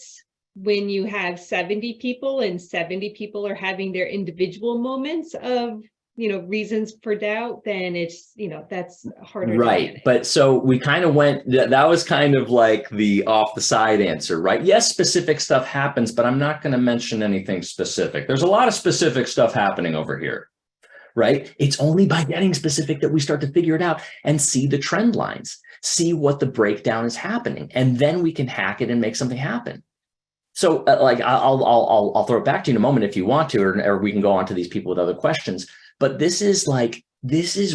when you have 70 people and 70 people are having their individual moments of, reasons for doubt, then it's, that's harder. Right. But so we kind of went, that was kind of like the off the side answer, right? Yes, specific stuff happens, but I'm not going to mention anything specific. There's a lot of specific stuff happening over here. Right? It's only by getting specific that we start to figure it out and see the trend lines, see what the breakdown is happening, and then we can hack it and make something happen. So like I'll throw it back to you in a moment if you want to, or we can go on to these people with other questions. But this is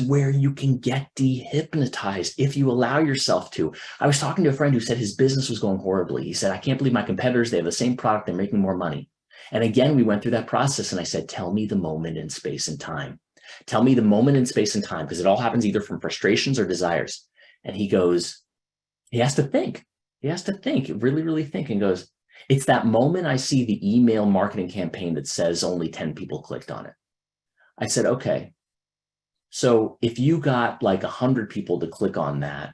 where you can get dehypnotized if you allow yourself to. I was talking to a friend who said his business was going horribly. He said, I can't believe my competitors, they have the same product, they're making more money. And again, we went through that process and I said, tell me the moment in space and time. Tell me the moment in space and time, because it all happens either from frustrations or desires. And he has to think, really, really think, and goes, it's that moment I see the email marketing campaign that says only 10 people clicked on it. I said, okay, so if you got like 100 people to click on that,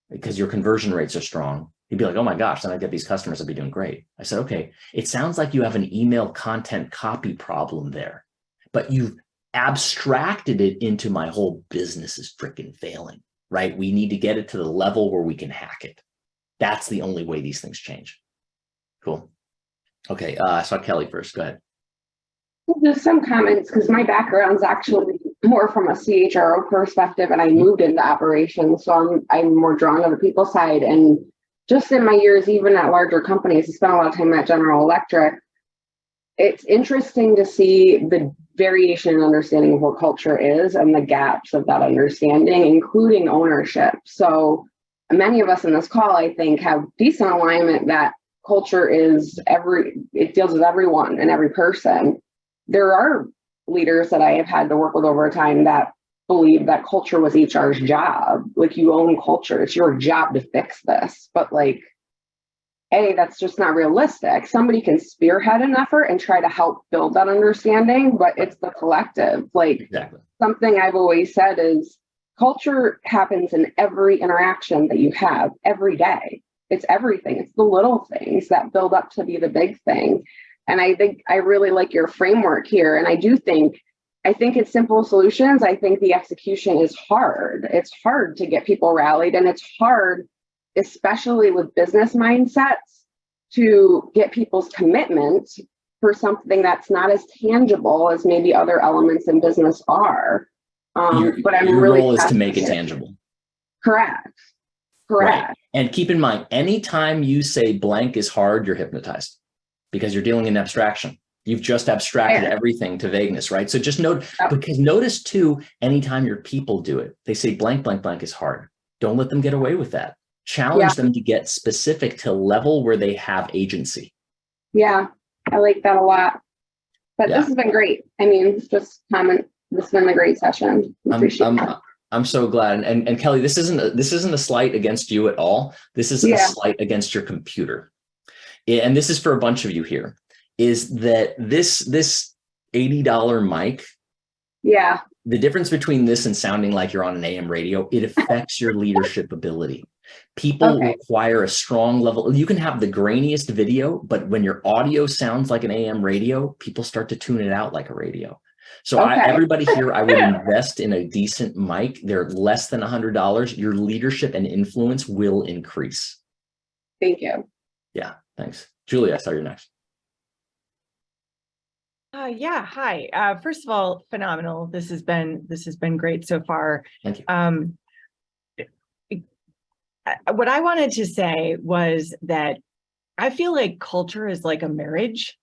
because your conversion rates are strong, he'd be like, oh my gosh, then I get these customers, I'll be doing great. I said, okay, it sounds like you have an email content copy problem there, but you've abstracted it into my whole business is freaking failing, right? We need to get it to the level where we can hack it. That's the only way these things change. Cool. Okay, I saw Kelly first. Go ahead. Just some comments, because my background's actually more from a CHRO perspective, and I moved into operations, so I'm more drawn to the people side. And just in my years, even at larger companies, I spent a lot of time at General Electric. It's interesting to see the variation in understanding of what culture is and the gaps of that understanding, including ownership. So many of us in this call, I think, have decent alignment that culture is it deals with everyone and every person. There are leaders that I have had to work with over time that believe that culture was HR's job. Like, you own culture, it's your job to fix this. But like, that's just not realistic. Somebody can spearhead an effort and try to help build that understanding, but it's the collective. Like, exactly. Something I've always said is culture happens in every interaction that you have every day. It's everything. It's the little things that build up to be the big thing. And I think I really like your framework here. And I think it's simple solutions. I think the execution is hard. It's hard to get people rallied, and it's hard, especially with business mindsets, to get people's commitment for something that's not as tangible as maybe other elements in business are. But I'm your really role is to make it tangible. Correct. Right. And keep in mind, anytime you say blank is hard, you're hypnotized, because you're dealing in abstraction. You've just abstracted everything to vagueness, right? So just note, because notice too, anytime your people do it, they say blank, blank, blank is hard. Don't let them get away with that. Challenge them to get specific to level where they have agency. Yeah, I like that a lot. But this has been great. I mean, just comment. This has been a great session. I'm so glad. And Kelly, this isn't a slight against you at all. This is a slight against your computer. And this is for a bunch of you here, is that this $80 mic, the difference between this and sounding like you're on an AM radio, it affects your leadership ability. People require a strong level. You can have the grainiest video, but when your audio sounds like an AM radio, people start to tune it out like a radio. So everybody here, I would invest in a decent mic. They're less than $100. Your leadership and influence will increase. Thank you. Yeah, thanks. Julia, I saw you're next. Yeah, hi. First of all, phenomenal. This has been great so far. Thank you. What I wanted to say was that I feel like culture is like a marriage,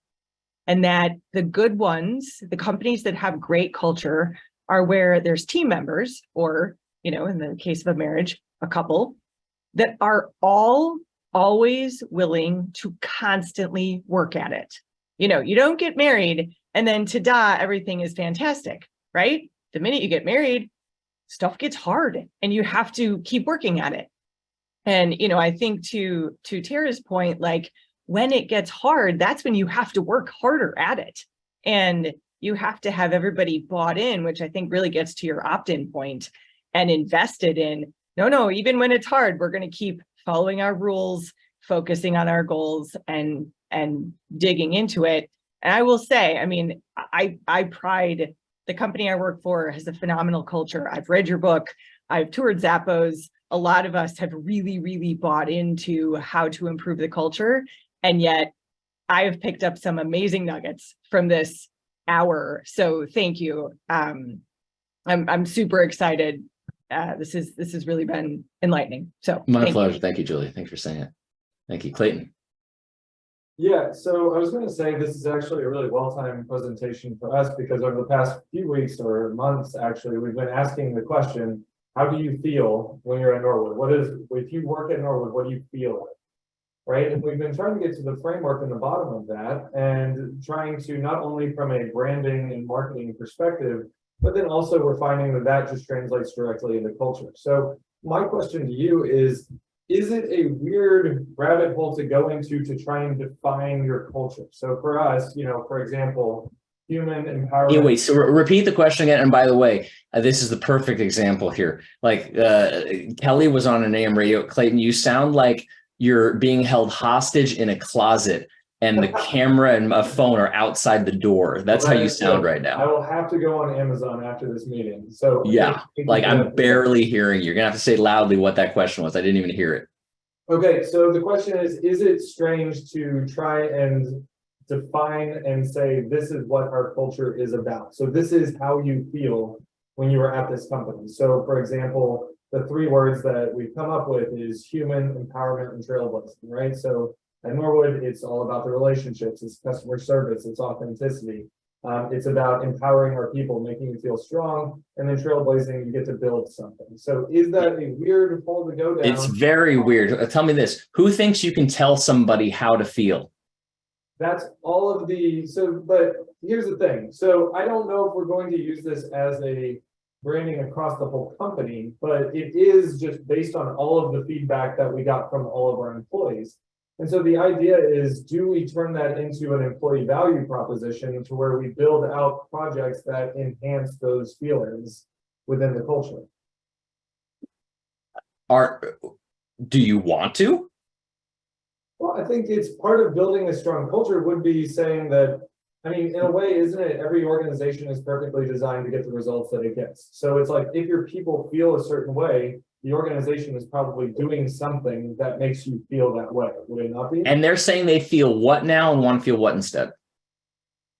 and that the good ones, the companies that have great culture, are where there's team members, or, you know, in the case of a marriage, a couple that are all always willing to constantly work at it. You know, you don't get married and then ta-da, everything is fantastic, right? The minute you get married, stuff gets hard and you have to keep working at it. And, you know, I think to Tara's point, like when it gets hard, that's when you have to work harder at it. And you have to have everybody bought in, which I think really gets to your opt-in point, and invested in, no, even when it's hard, we're going to keep following our rules, focusing on our goals, and digging into it. And I will say, I mean, I pride, the company I work for has a phenomenal culture. I've read your book. I've toured Zappos. A lot of us have really, really bought into how to improve the culture. And yet I've picked up some amazing nuggets from this hour. So thank you. I'm super excited. This has really been enlightening. So My pleasure. Thank you, Julie. Thanks for saying it. Thank you, Clayton. Yeah, so I was going to say this is actually a really well-timed presentation for us, because over the past few weeks or months, actually, we've been asking the question, how do you feel when you're at Norwood? If you work at Norwood, what do you feel like? Right? And we've been trying to get to the framework in the bottom of that, and trying to not only from a branding and marketing perspective, but then also we're finding that that just translates directly into culture. So my question to you is it a weird rabbit hole to go into to try and define your culture? So for us, you know, for example, human empowerment. Yeah, wait, so repeat the question again. And by the way, this is the perfect example here. Like Kelly was on an AM radio. Clayton, you sound like you're being held hostage in a closet and the camera and a phone are outside the door. That's how you sound right now. I will have to go on Amazon after this meeting. So yeah, like I'm barely hearing you. You're gonna have to say loudly what that question was. I didn't even hear it. Okay, so the question is it strange to try and define and say, this is what our culture is about? So this is how you feel when you are at this company. So for example, the three words that we've come up with is human, empowerment, and trailblazing, right? So at Norwood, it's all about the relationships, it's customer service, it's authenticity. It's about empowering our people, making you feel strong, and then trailblazing, you get to build something. So is that a weird hole to go down? It's very weird. Tell me this, who thinks you can tell somebody how to feel? That's all of the, but here's the thing. So I don't know if we're going to use this as a branding across the whole company, but it is just based on all of the feedback that we got from all of our employees. And so the idea is, do we turn that into an employee value proposition to where we build out projects that enhance those feelings within the culture? Do you want to? Well, I think it's part of building a strong culture would be saying that, I mean, in a way, isn't it, every organization is perfectly designed to get the results that it gets. So it's like, if your people feel a certain way, the organization is probably doing something that makes you feel that way. Would it not be? And they're saying they feel what now and want to feel what instead?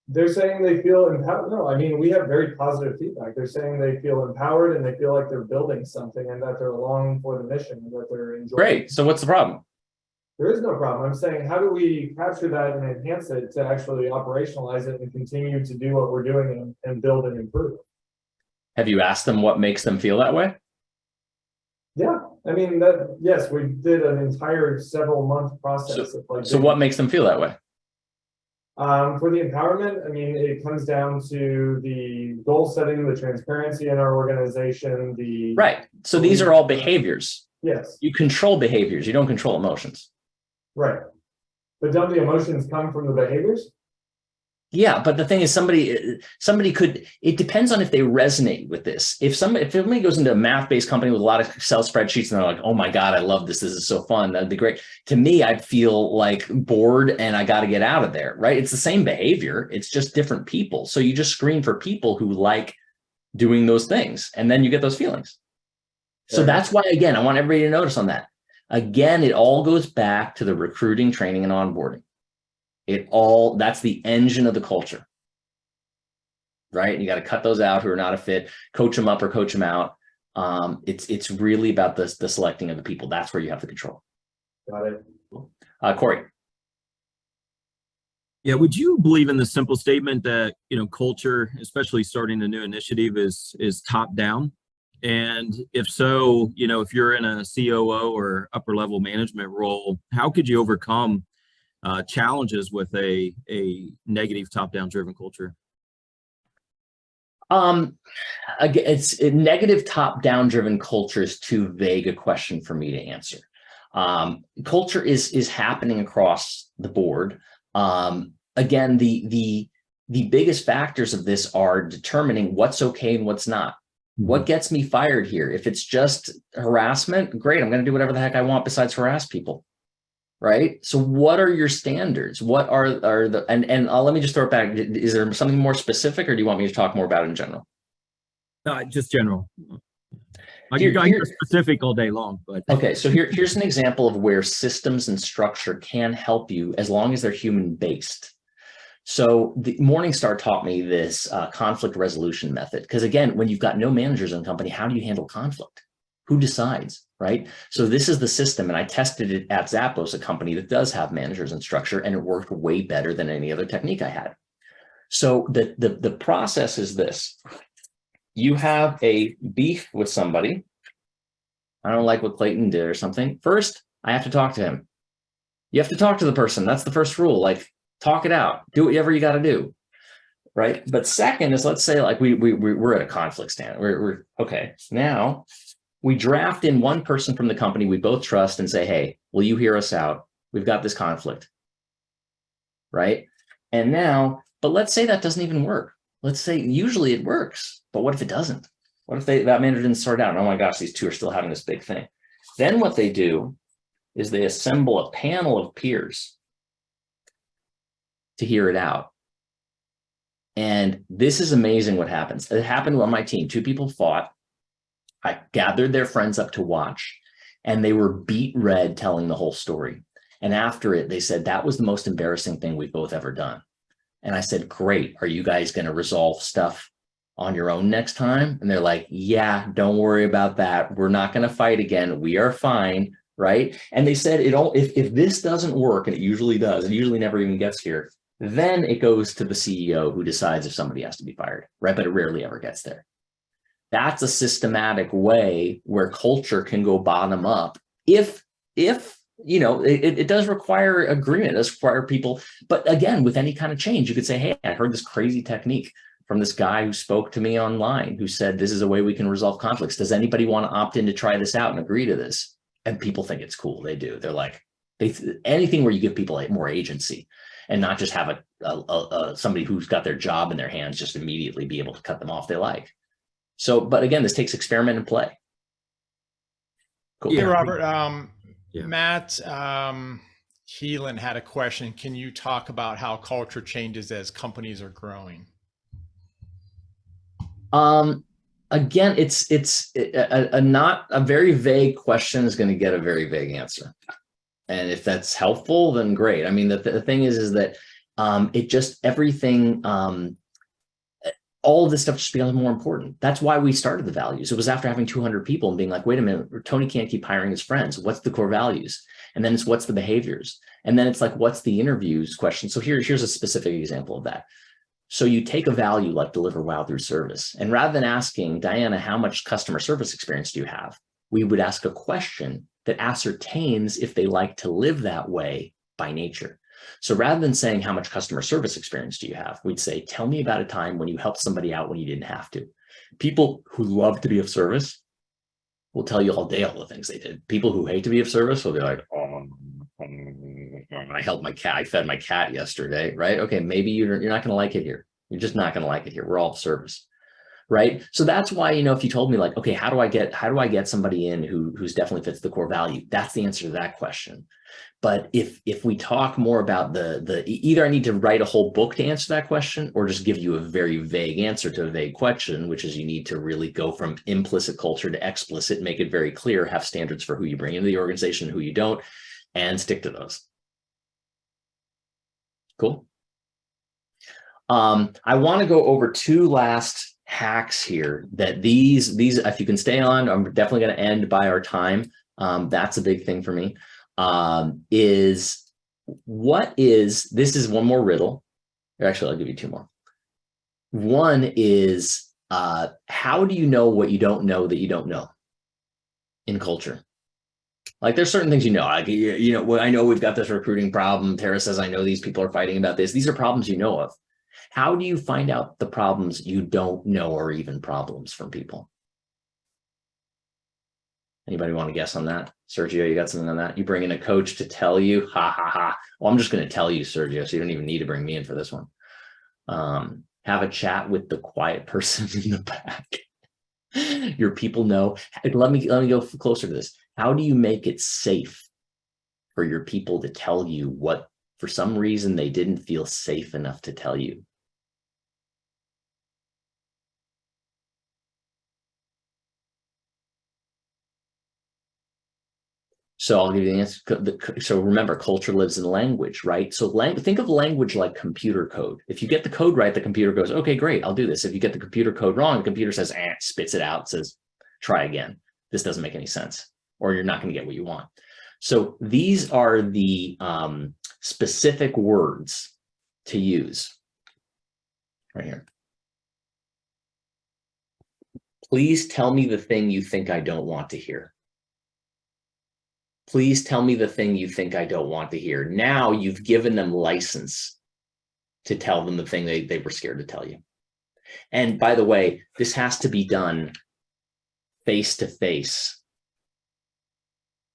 They're saying they feel empowered. No, I mean, we have very positive feedback. They're saying they feel empowered and they feel like they're building something and that they're along for the mission and that they're enjoying. Great. So what's the problem? There is no problem. I'm saying, how do we capture that and enhance it to actually operationalize it and continue to do what we're doing and build and improve? Have you asked them what makes them feel that way? Yeah, I mean, yes, we did an entire several month process. So what makes them feel that way? For the empowerment, I mean, it comes down to the goal setting, the transparency in our organization, Right. So these are all behaviors. Yes. You control behaviors. You don't control emotions. Right. But don't the emotions come from the behaviors? Yeah, but the thing is, somebody could, it depends on if they resonate with this. If somebody goes into a math-based company with a lot of Excel spreadsheets and they're like, oh my God, I love this. This is so fun. That'd be great. To me, I'd feel like bored and I got to get out of there, right? It's the same behavior. It's just different people. So you just screen for people who like doing those things, and then you get those feelings. So that's why, again, I want everybody to notice on that. Again, it all goes back to the recruiting, training, and onboarding. That's the engine of the culture. right? And you got to cut those out who are not a fit, coach them up or coach them out. It's really about the selecting of the people. That's where you have the control. Got it. Corey. Yeah, would you believe in the simple statement that, culture, especially starting a new initiative, is top down? And if so, if you're in a COO or upper level management role, how could you overcome challenges with a negative top down driven culture? Again, it's a negative top down driven culture is too vague a question for me to answer. Culture is happening across the board. Again, the biggest factors of this are determining what's okay and what's not. What gets me fired here? If it's just harassment, great. I'm going to do whatever the heck I want besides harass people, right? So what are your standards? What are the, and let me just throw it back. Is there something more specific, or do you want me to talk more about it in general? Just general. I can go specific all day long, but. Okay, so here's an example of where systems and structure can help you as long as they're human based. So the Morningstar taught me this conflict resolution method, because again, when you've got no managers in a company, how do you handle conflict? Who decides, right? So this is the system, and I tested it at Zappos, a company that does have managers and structure, and it worked way better than any other technique I had. So the process is this. You have a beef with somebody. I don't like what Clayton did or something. First, I have to talk to him. You have to talk to the person. That's the first rule. Like, talk it out. Do whatever you got to do, right? But second is, let's say like we're at a conflict stand. We're okay. Now we draft in one person from the company we both trust and say, hey, will you hear us out? We've got this conflict, right? And now, but let's say that doesn't even work. Let's say usually it works, but what if it doesn't? What if that manager didn't sort out? Oh my gosh, these two are still having this big thing. Then what they do is they assemble a panel of peers to hear it out. And this is amazing what happens. It happened on my team. Two people fought. I gathered their friends up to watch, and they were beet red telling the whole story. And after it, they said, that was the most embarrassing thing we've both ever done. And I said, great. Are you guys going to resolve stuff on your own next time? And they're like, yeah, don't worry about that. We're not going to fight again. We are fine. Right. And they said, if this doesn't work, and it usually does, it usually never even gets here, then it goes to the CEO who decides if somebody has to be fired. Right. But it rarely ever gets there. That's a systematic way where culture can go bottom up. If it does require agreement, it does require people. But again, with any kind of change, you could say, hey, I heard this crazy technique from this guy who spoke to me online, who said, this is a way we can resolve conflicts. Does anybody want to opt in to try this out and agree to this? And people think it's cool. They do. They're like, anything where you give people more agency and not just have somebody who's got their job in their hands just immediately be able to cut them off they like. So, but again, this takes experiment and play. Cool. Hey, Robert. Matt Heelan had a question. Can you talk about how culture changes as companies are growing? Again, it's not a very vague question is going to get a very vague answer. And if that's helpful, then great. I mean, the thing is that it just everything, all of this stuff just becomes more important. That's why we started the values. It was after having 200 people and being like, wait a minute, Tony can't keep hiring his friends. What's the core values? And then it's what's the behaviors? And then it's like, what's the interviews question? So here's a specific example of that. So you take a value like deliver wow through service. And rather than asking, Diana, how much customer service experience do you have? We would ask a question that ascertains if they like to live that way by nature. So rather than saying, how much customer service experience do you have? We'd say, tell me about a time when you helped somebody out when you didn't have to. People who love to be of service will tell you all day all the things they did. People who hate to be of service will be like, I helped my cat, I fed my cat yesterday, right? Okay, maybe you're not going to like it here. You're just not going to like it here. We're all of service, right? So that's why, if you told me like, okay, how do I get somebody in who's definitely fits the core value? That's the answer to that question. But if we talk more about either I need to write a whole book to answer that question, or just give you a very vague answer to a vague question, which is you need to really go from implicit culture to explicit, make it very clear, have standards for who you bring into the organization, who you don't, and stick to those. Cool. I want to go over two last hacks here that these, if you can stay on, I'm definitely going to end by our time. That's a big thing for me. This is one more riddle. Actually, I'll give you two more. One is, how do you know what you don't know that you don't know in culture? Like there's certain things, like, well, I know we've got this recruiting problem. Tara says, I know these people are fighting about this. These are problems you know of. How do you find out the problems you don't know or even problems from people? Anybody want to guess on that? Sergio, you got something on that? You bring in a coach to tell you, ha, ha, ha. Well, I'm just going to tell you, Sergio, so you don't even need to bring me in for this one. Have a chat with the quiet person in the back. Your people know. Let me go closer to this. How do you make it safe for your people to tell you what, for some reason, they didn't feel safe enough to tell you? So I'll give you the answer. So remember, culture lives in language, right? So think of language like computer code. If you get the code right, the computer goes, okay, great, I'll do this. If you get the computer code wrong, the computer says, spits it out, says, try again. This doesn't make any sense, or you're not going to get what you want. So these are the specific words to use right here. Please tell me the thing you think I don't want to hear. Please tell me the thing you think I don't want to hear. Now you've given them license to tell them the thing they were scared to tell you. And by the way, this has to be done face-to-face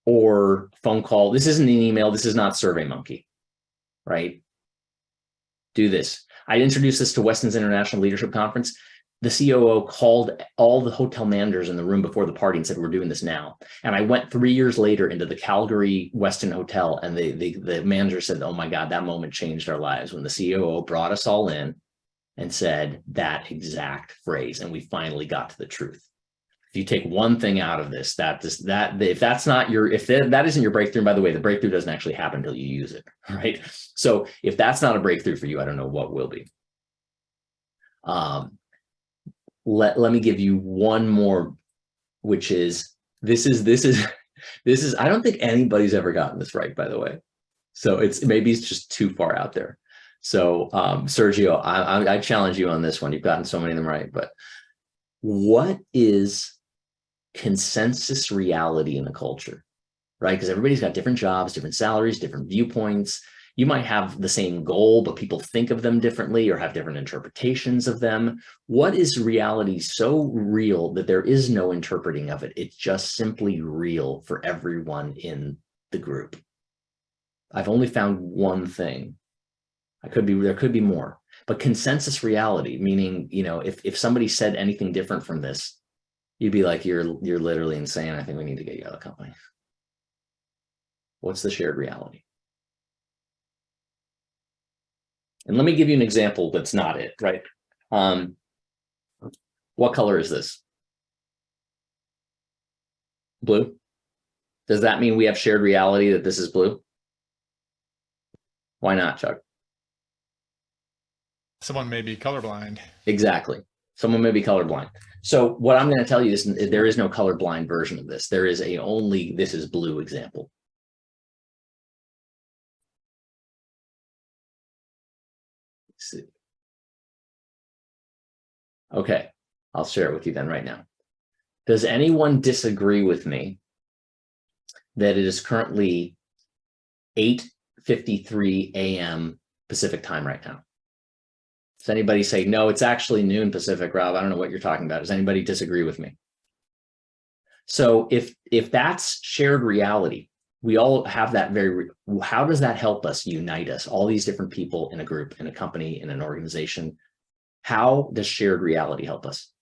or phone call. This isn't an email. This is not SurveyMonkey, right? Do this. I introduced this to Westin's International Leadership Conference. The COO called all the hotel managers in the room before the party and said, we're doing this now. And I went 3 years later into the Calgary Westin Hotel, and the manager said, oh my God, that moment changed our lives when the COO brought us all in and said that exact phrase. And we finally got to the truth. If you take one thing out of this, if that isn't your breakthrough, by the way, the breakthrough doesn't actually happen until you use it, right? So if that's not a breakthrough for you, I don't know what will be. Let me give you one more, which is, this is, I don't think anybody's ever gotten this right, by the way. So maybe it's just too far out there. So Sergio, I challenge you on this one. You've gotten so many of them right, but what is consensus reality in a culture, right? Because everybody's got different jobs, different salaries, different viewpoints. You might have the same goal, but people think of them differently or have different interpretations of them. What is reality so real that there is no interpreting of it? It's just simply real for everyone in the group. I've only found one thing. There could be more, but consensus reality, meaning, if somebody said anything different from this, you'd be like, you're literally insane. I think we need to get you out of the company. What's the shared reality? And let me give you an example that's not it, right? What color is this? Blue? Does that mean we have shared reality that this is blue? Why not, Chuck? Someone may be colorblind. Exactly. Someone may be colorblind. So what I'm going to tell you is there is no colorblind version of this. There is only this is blue example. See. Okay, I'll share it with you then right now. Does anyone disagree with me that it is currently 8:53 a.m. Pacific time right now? Does anybody say, no, it's actually noon Pacific, Rob? I don't know what you're talking about. Does anybody disagree with me? So if that's shared reality, we all have that how does that help us, unite us, all these different people in a group, in a company, in an organization? How does shared reality help us?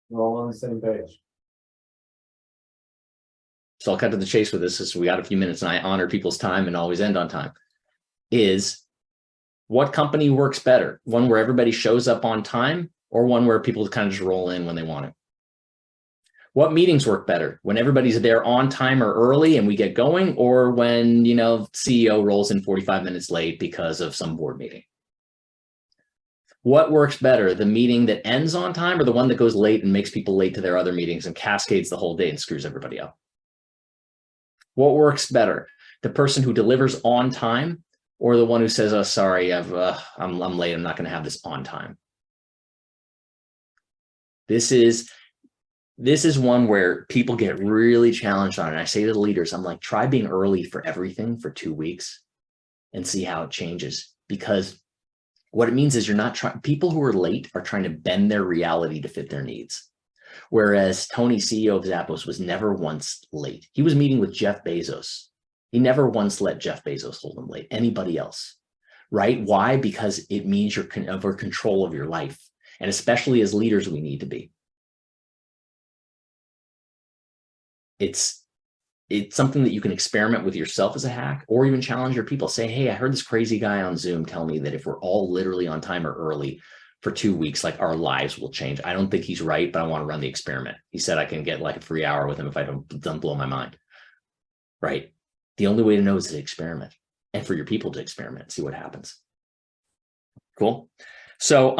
We're all on the same page. So I'll cut to the chase with this, since we got a few minutes and I honor people's time and always end on time. Is what company works better? One where everybody shows up on time, or one where people kind of just roll in when they want it? What meetings work better? When everybody's there on time or early and we get going, or when, CEO rolls in 45 minutes late because of some board meeting? What works better, the meeting that ends on time or the one that goes late and makes people late to their other meetings and cascades the whole day and screws everybody up? What works better, the person who delivers on time or the one who says, "Oh, sorry, I'm late. I'm not going to have this on time"? This is one where people get really challenged on it. I say to the leaders, I'm like, try being early for everything for 2 weeks and see how it changes. Because what it means is people who are late are trying to bend their reality to fit their needs. Whereas Tony, CEO of Zappos, was never once late. He was meeting with Jeff Bezos. He never once let Jeff Bezos hold him late, anybody else, right? Why? Because it means you're over control of your life. And especially as leaders, we need to be. It's something that you can experiment with yourself as a hack, or even challenge your people. Say, hey, I heard this crazy guy on Zoom tell me that if we're all literally on time or early for 2 weeks, like our lives will change. I don't think he's right, but I want to run the experiment. He said I can get like a free hour with him if I don't blow my mind, right? The only way to know is to experiment, and for your people to experiment, see what happens. Cool. So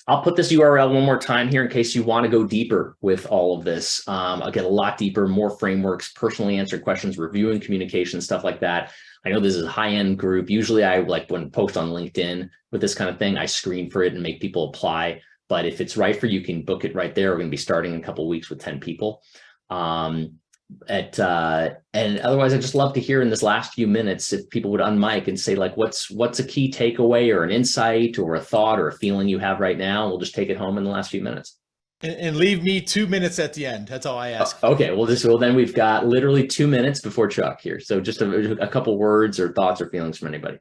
I'll put this URL one more time here in case you want to go deeper with all of this. I'll get a lot deeper, more frameworks, personally answered questions, reviewing communication, stuff like that. I know this is a high-end group. Usually I when post on LinkedIn with this kind of thing, I screen for it and make people apply. But if it's right for you, you can book it right there. We're going to be starting in a couple of weeks with 10 people. And otherwise, I'd just love to hear in this last few minutes if people would unmic and say, like, what's a key takeaway or an insight or a thought or a feeling you have right now. We'll just take it home in the last few minutes. And leave me 2 minutes at the end. That's all I ask. Okay, well, then we've got literally 2 minutes before Chuck here. So just a couple words or thoughts or feelings from anybody.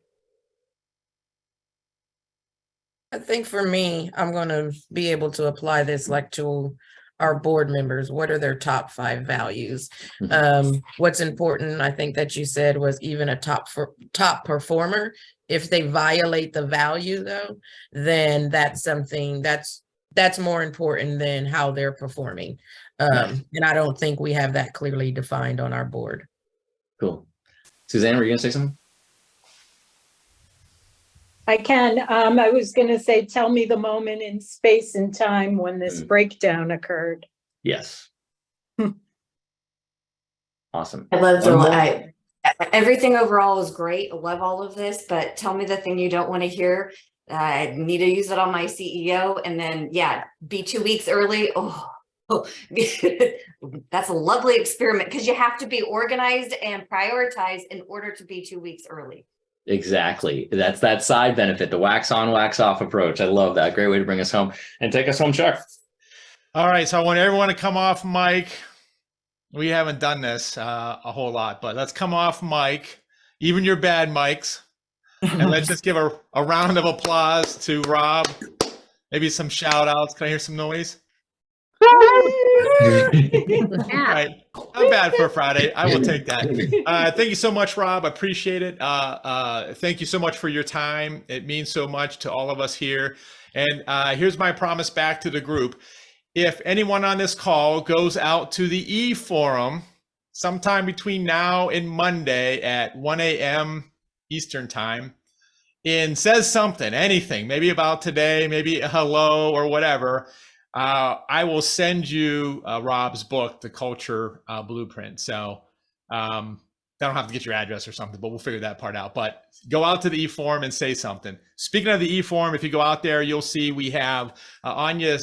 I think for me, I'm going to be able to apply this like to our board members. What are their top 5 values? What's important, I think that you said, was even a top performer. If they violate the value though, then that's something that's more important than how they're performing. And I don't think we have that clearly defined on our board. Cool. Suzanne, were you gonna say something? I can. I was going to say, tell me the moment in space and time when this breakdown occurred. Yes. Awesome. I loved everything overall is great. I love all of this, but tell me the thing you don't want to hear. I need to use it on my CEO, and then be 2 weeks early. Oh, that's a lovely experiment because you have to be organized and prioritize in order to be 2 weeks early. Exactly. That's that side benefit, the wax on, wax off approach. I love that. Great way to bring us home and take us home, Chuck. All right. So I want everyone to come off mic. We haven't done this a whole lot, but let's come off mic, even your bad mics. And let's just give a round of applause to Rob. Maybe some shout outs. Can I hear some noise? All right. Not bad for a Friday. I will take that. Thank you so much, Rob. I appreciate it. Thank you so much for your time. It means so much to all of us here. And here's my promise back to the group. If anyone on this call goes out to the e-forum sometime between now and Monday at 1 a.m. Eastern time and says something, anything, maybe about today, maybe a hello or whatever, I will send you Rob's book, The Culture Blueprint. So I don't have to get your address or something, but we'll figure that part out. But go out to the e-forum and say something. Speaking of the e-forum, if you go out there, you'll see we have Anya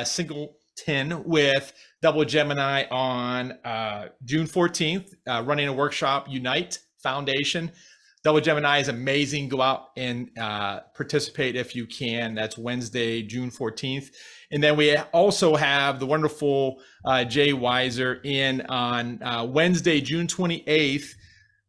Singleton with Double Gemini on June 14th, running a workshop, Unite Foundation. Double Gemini is amazing. Go out and participate if you can. That's Wednesday, June 14th. And then we also have the wonderful Jay Weiser in on Wednesday, June 28th,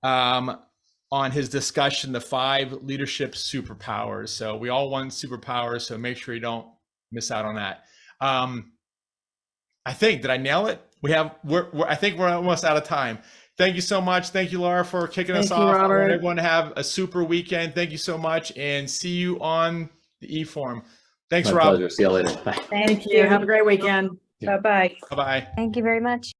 on his discussion, the 5 leadership superpowers. So we all want superpowers, so make sure you don't miss out on that. I think, did I nail it? I think we're almost out of time. Thank you so much. Thank you, Laura, for kicking us off. I want everyone to have a super weekend. Thank you so much, and see you on the e-forum. Thanks, Rob. Pleasure. See you later. Bye. Thank you. Have a great weekend. Bye-bye. Bye-bye. Thank you very much.